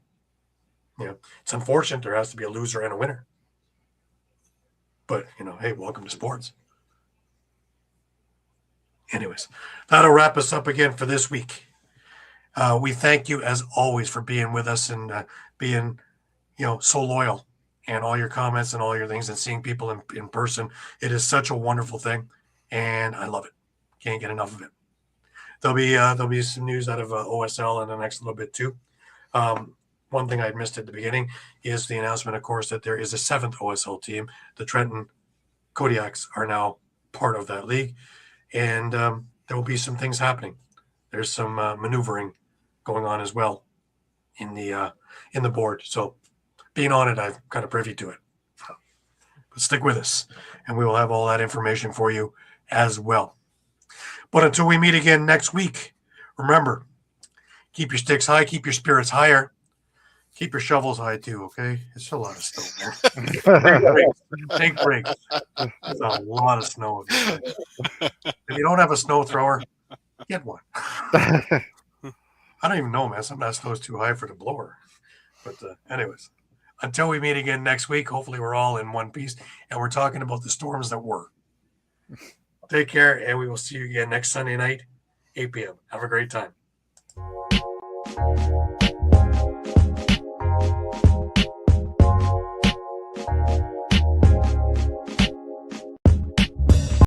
it's unfortunate there has to be a loser and a winner. But, hey, welcome to sports. Anyways, that'll wrap us up again for this week. We thank you, as always, for being with us and being, so loyal. And all your comments and all your things and seeing people in person. It is such a wonderful thing, and I love it. Can't get enough of it. There'll be some news out of OSL in the next little bit too. One thing I missed at the beginning is the announcement, of course, that there is a 7th OSL team. The Trenton Kodiaks are now part of that league, and there will be some things happening. There's some maneuvering going on as well in the board. So being on it, I'm kind of privy to it. But stick with us, and we will have all that information for you as well. But until we meet again next week, remember, keep your sticks high, keep your spirits higher, keep your shovels high too, okay? It's a lot of snow, man. Take breaks. There's a lot of snow. If you don't have a snow thrower, get one. I don't even know, man. Sometimes snow's too high for the blower. But anyways, until we meet again next week, hopefully we're all in one piece, and we're talking about the storms that were. Take care, and we will see you again next Sunday night, 8 p.m. Have a great time.